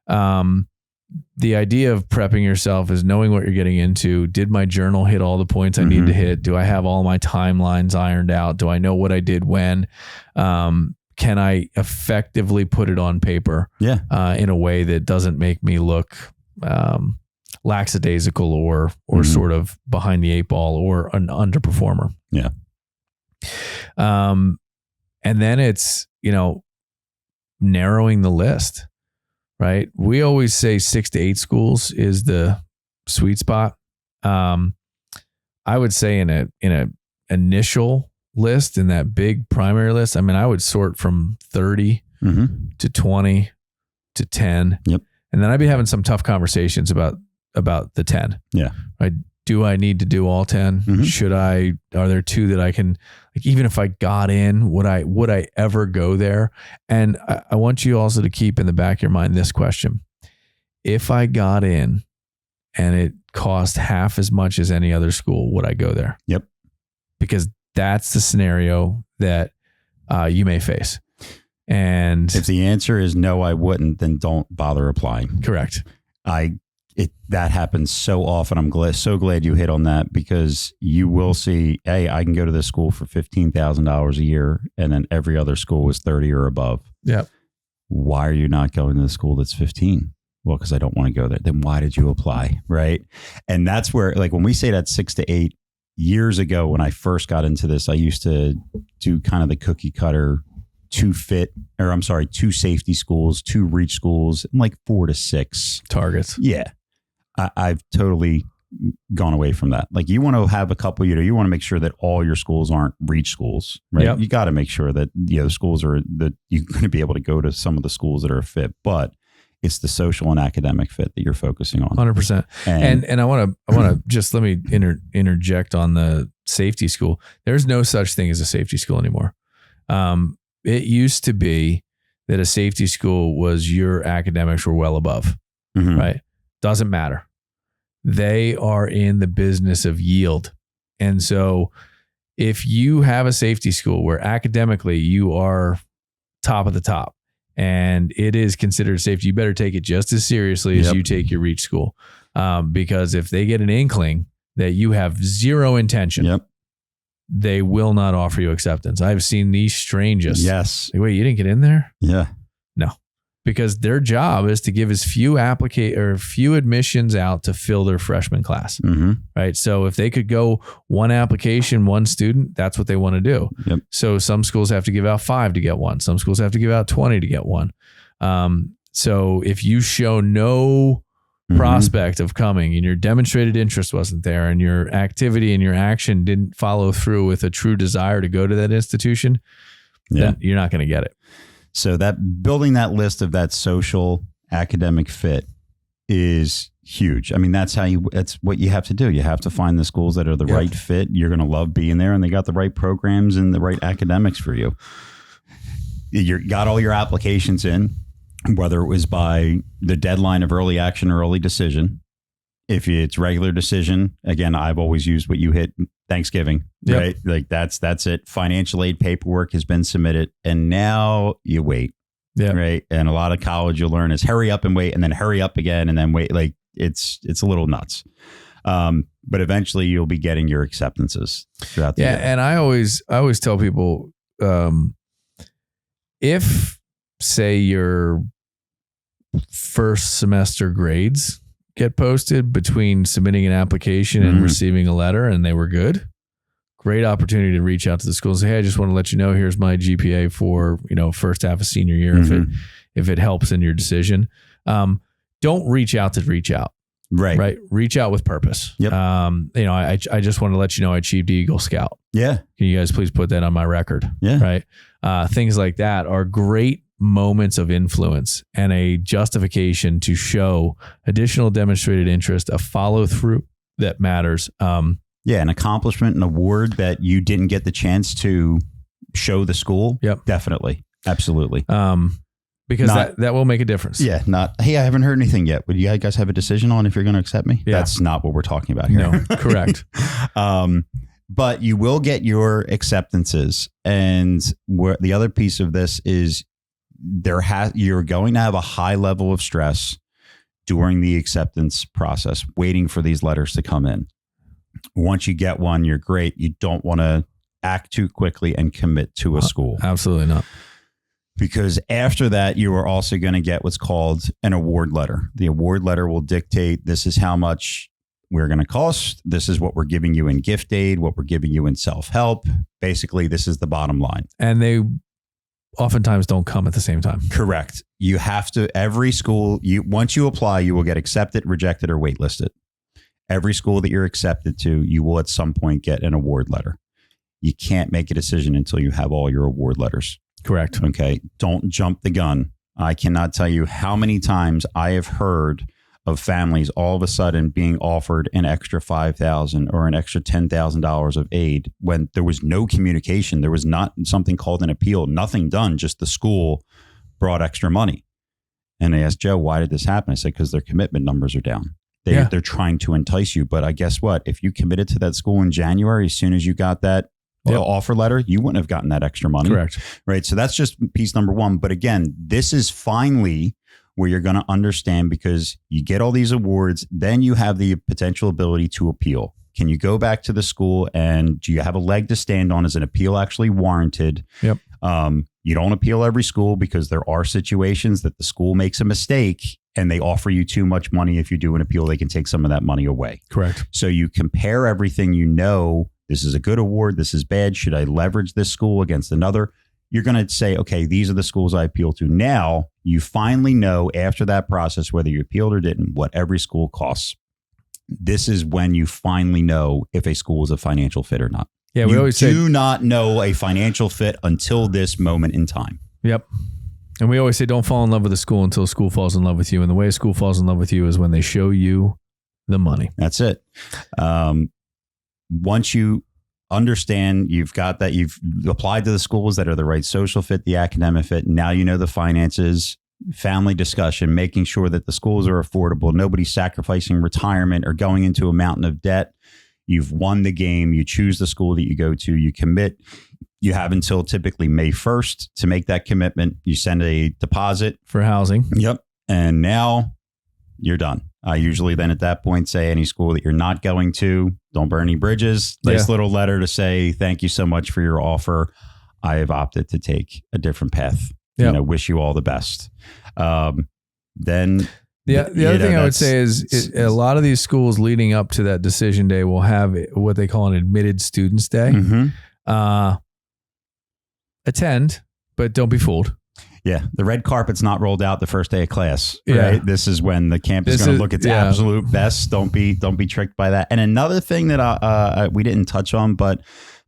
The idea of prepping yourself is knowing what you're getting into. Did my journal hit all the points I need to hit? Do I have all my timelines ironed out? Do I know what I did when? Can I effectively put it on paper? In a way that doesn't make me look lackadaisical or sort of behind the eight ball or an underperformer. Yeah. And then it's, narrowing the list, right? We always say 6 to 8 schools is the sweet spot. I would say in a initial list, in that big primary list, I mean, I would sort from 30 to 20 to 10. Yep. And then I'd be having some tough conversations about the 10. Yeah. Right. Do I need to do all 10? Are there 2 that I can, like, even if I got in, would I ever go there? And I want you also to keep in the back of your mind this question. If I got in and it cost half as much as any other school, would I go there? Yep. Because that's the scenario that you may face. And if the answer is no, I wouldn't, then don't bother applying. Correct. That happens so often. I'm so glad you hit on that, because you will see, hey, I can go to this school for $15,000 a year, and then every other school is 30 or above. Yeah. Why are you not going to the school that's 15? Well, because I don't want to go there. Then why did you apply? Right. And that's where, like, when we say that 6 to 8 years ago, when I first got into this, I used to do kind of the cookie cutter 2 safety schools, 2 reach schools, and like 4 to 6 targets. Yeah. I've totally gone away from that. Like, you want to have a couple, you want to make sure that all your schools aren't reach schools, right? Yep. You got to make sure that, the schools are, that you're going to be able to go to some of the schools that are a fit, but it's the social and academic fit that you're focusing on. 100%. And I want to just, let me interject on the safety school. There's no such thing as a safety school anymore. It used to be that a safety school was your academics were well above, right? Doesn't matter. They are in the business of yield. And so if you have a safety school where academically you are top of the top and it is considered safety, you better take it just as seriously as you take your reach school. Because if they get an inkling that you have zero intention, they will not offer you acceptance. I've seen the strangest. Yes. Like, wait, you didn't get in there? Yeah. No. Because their job is to give as few admissions out to fill their freshman class, right? So if they could go 1 application, 1 student, that's what they want to do. Yep. So some schools have to give out 5 to get 1. Some schools have to give out 20 to get 1. So if you show no prospect of coming and your demonstrated interest wasn't there and your activity and your action didn't follow through with a true desire to go to that institution, then you're not going to get it. So that building that list of that social academic fit is Huge. I mean, that's what you have to do. You have to find the schools that are the right fit. You're going to love being there, and they got the right programs and the right academics for you. You got all your applications in, whether it was by the deadline of early action or early decision. If it's regular decision, again, I've always used what you hit Thanksgiving, right? Like that's it. Financial aid paperwork has been submitted, and now you wait. Yeah. Right. And a lot of college you'll learn is hurry up and wait, and then hurry up again and then wait. Like it's a little nuts. But eventually you'll be getting your acceptances throughout the year. And I always tell people, if say your first semester grades get posted between submitting an application and receiving a letter and they were good, great opportunity to reach out to the school and say, hey, I just want to let you know, here's my GPA for, first half of senior year. If it helps in your decision, don't reach out to reach out. Right. Reach out with purpose. Yep. I just want to let you know I achieved Eagle Scout. Yeah. Can you guys please put that on my record? Yeah. Right. Things like that are great moments of influence and a justification to show additional demonstrated interest, a follow through that matters. Yeah, an accomplishment, an award that you didn't get the chance to show the school. Yep. Definitely. Absolutely. Because that will make a difference. Yeah. Hey, I haven't heard anything yet. Would you guys have a decision on if you're going to accept me? Yeah. That's not what we're talking about here. No, correct. But you will get your acceptances. And the other piece of this is you're going to have a high level of stress during the acceptance process, waiting for these letters to come in. Once you get one, you're great. You don't want to act too quickly and commit to a school. Absolutely not. Because after that, you are also going to get what's called an award letter. The award letter will dictate this is how much we're going to cost. This is what we're giving you in gift aid, what we're giving you in self-help. Basically, this is the bottom line. And they oftentimes don't come at the same time. Correct. You have to, every school, once you apply, you will get accepted, rejected, or waitlisted. Every school that you're accepted to, you will at some point get an award letter. You can't make a decision until you have all your award letters. Correct. Okay. Don't jump the gun. I cannot tell you how many times I have heard of families all of a sudden being offered an extra $5,000 or an extra $10,000 of aid when there was no communication. There was not something called an appeal, nothing done, just the school brought extra money. And they asked, Joe, why did this happen? I said, because their commitment numbers are down. They're trying to entice you. But I guess what? If you committed to that school in January, as soon as you got that offer letter, you wouldn't have gotten that extra money. Correct. Right. So that's just piece number one. But again, this is finally where you're going to understand, because you get all these awards, then you have the potential ability to appeal. Can you go back to the school and do you have a leg to stand on? Is an appeal actually warranted? Yep. You don't appeal every school because there are situations that the school makes a mistake and they offer you too much money. If you do an appeal, they can take some of that money away. Correct. So you compare everything, this is a good award. This is bad. Should I leverage this school against another? You're going to say, okay, these are the schools I appeal to. Now you finally know after that process, whether you appealed or didn't, what every school costs. This is when you finally know if a school is a financial fit or not. Yeah, we always say, do not know a financial fit until this moment in time. Yep. And we always say, don't fall in love with a school until a school falls in love with you. And the way a school falls in love with you is when they show you the money. That's it. Once you understand you've got that, you've applied to the schools that are the right social fit, the academic fit. Now you know the finances, family discussion, making sure that the schools are affordable. Nobody's sacrificing retirement or going into a mountain of debt. You've won the game. You choose the school that you go to. You commit. You have until typically May 1st to make that commitment. You send a deposit for housing. Yep. And now you're done. I usually then at that point say any school that you're not going to, don't burn any bridges. Nice little letter to say, thank you so much for your offer. I have opted to take a different path. Yep. Wish you all the best. Then the other thing I would say is a lot of these schools leading up to that decision day will have what they call an admitted students day. Mm-hmm. Attend, but don't be fooled. Yeah, the red carpet's not rolled out the first day of class, right? Yeah. This is when the camp is going to look its absolute best. Don't be tricked by that. And another thing that we didn't touch on, but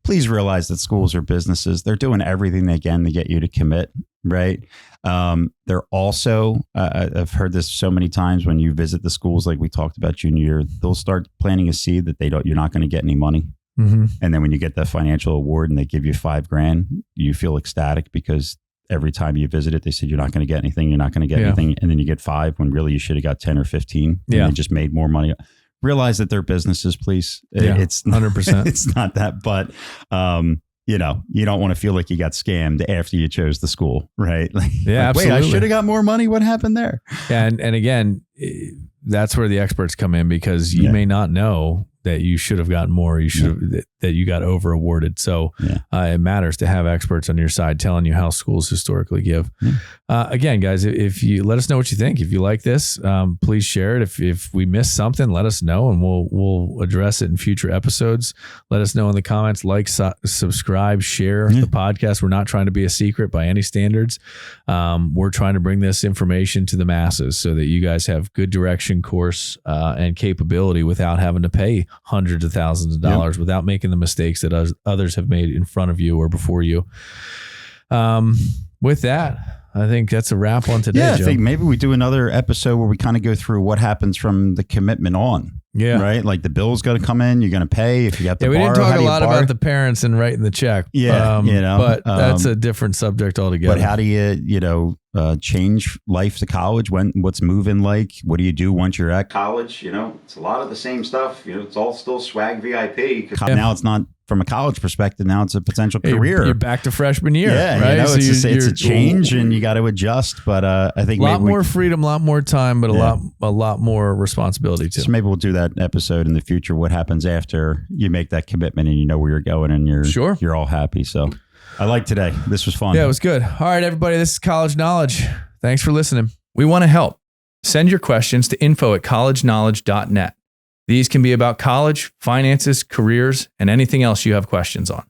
please realize that schools are businesses. They're doing everything they can to get you to commit. right? They're also, I've heard this so many times when you visit the schools, like we talked about junior year, they'll start planting a seed that you're not going to get any money. Mm-hmm. And then when you get that financial award and they give you $5,000, you feel ecstatic because every time you visit it, they said, you're not going to get anything. You're not going to get anything. And then you get 5 when really you should have got 10 or 15. And they just made more money. Realize that they're businesses, please. It's 100%. It's not that, but, you don't want to feel like you got scammed after you chose the school, right? Absolutely. Wait, I should have got more money. What happened there? Yeah, and again, that's where the experts come in, because you may not know that you should have gotten more. You should have, that you got over awarded. So it matters to have experts on your side telling you how schools historically give. Again, guys, if you let us know what you think, if you like this, please share it. If we missed something, let us know, and we'll address it in future episodes. Let us know in the comments. Like, subscribe, share the podcast. We're not trying to be a secret by any standards. We're trying to bring this information to the masses so that you guys have good direction, course, and capability without having to pay hundreds of thousands of dollars, without making the mistakes that others have made in front of you or before you. With that, I think that's a wrap on today. Yeah, Joe. I think maybe we do another episode where we kind of go through what happens from the commitment on. Yeah. Right? Like the bill's going to come in, you're going to pay. If you got to borrow, we didn't talk a lot about the parents and writing the check. Yeah. But that's a different subject altogether. But how do you, change life to college? What's moving like? What do you do once you're at college? It's a lot of the same stuff. It's all still swag VIP. Now it's not from a college perspective. Now it's a potential career. You're back to freshman year. Yeah. Right? It's a change and you got to adjust. But I think a lot more freedom, a lot more time, but a lot more responsibility too. So maybe we'll do that episode in the future. What happens after you make that commitment and you know where you're going and you're all happy. So I like today. This was fun. Yeah, it was good. All right, everybody. This is College Knowledge. Thanks for listening. We want to help. Send your questions to info@collegeknowledge.net. These can be about college, finances, careers, and anything else you have questions on.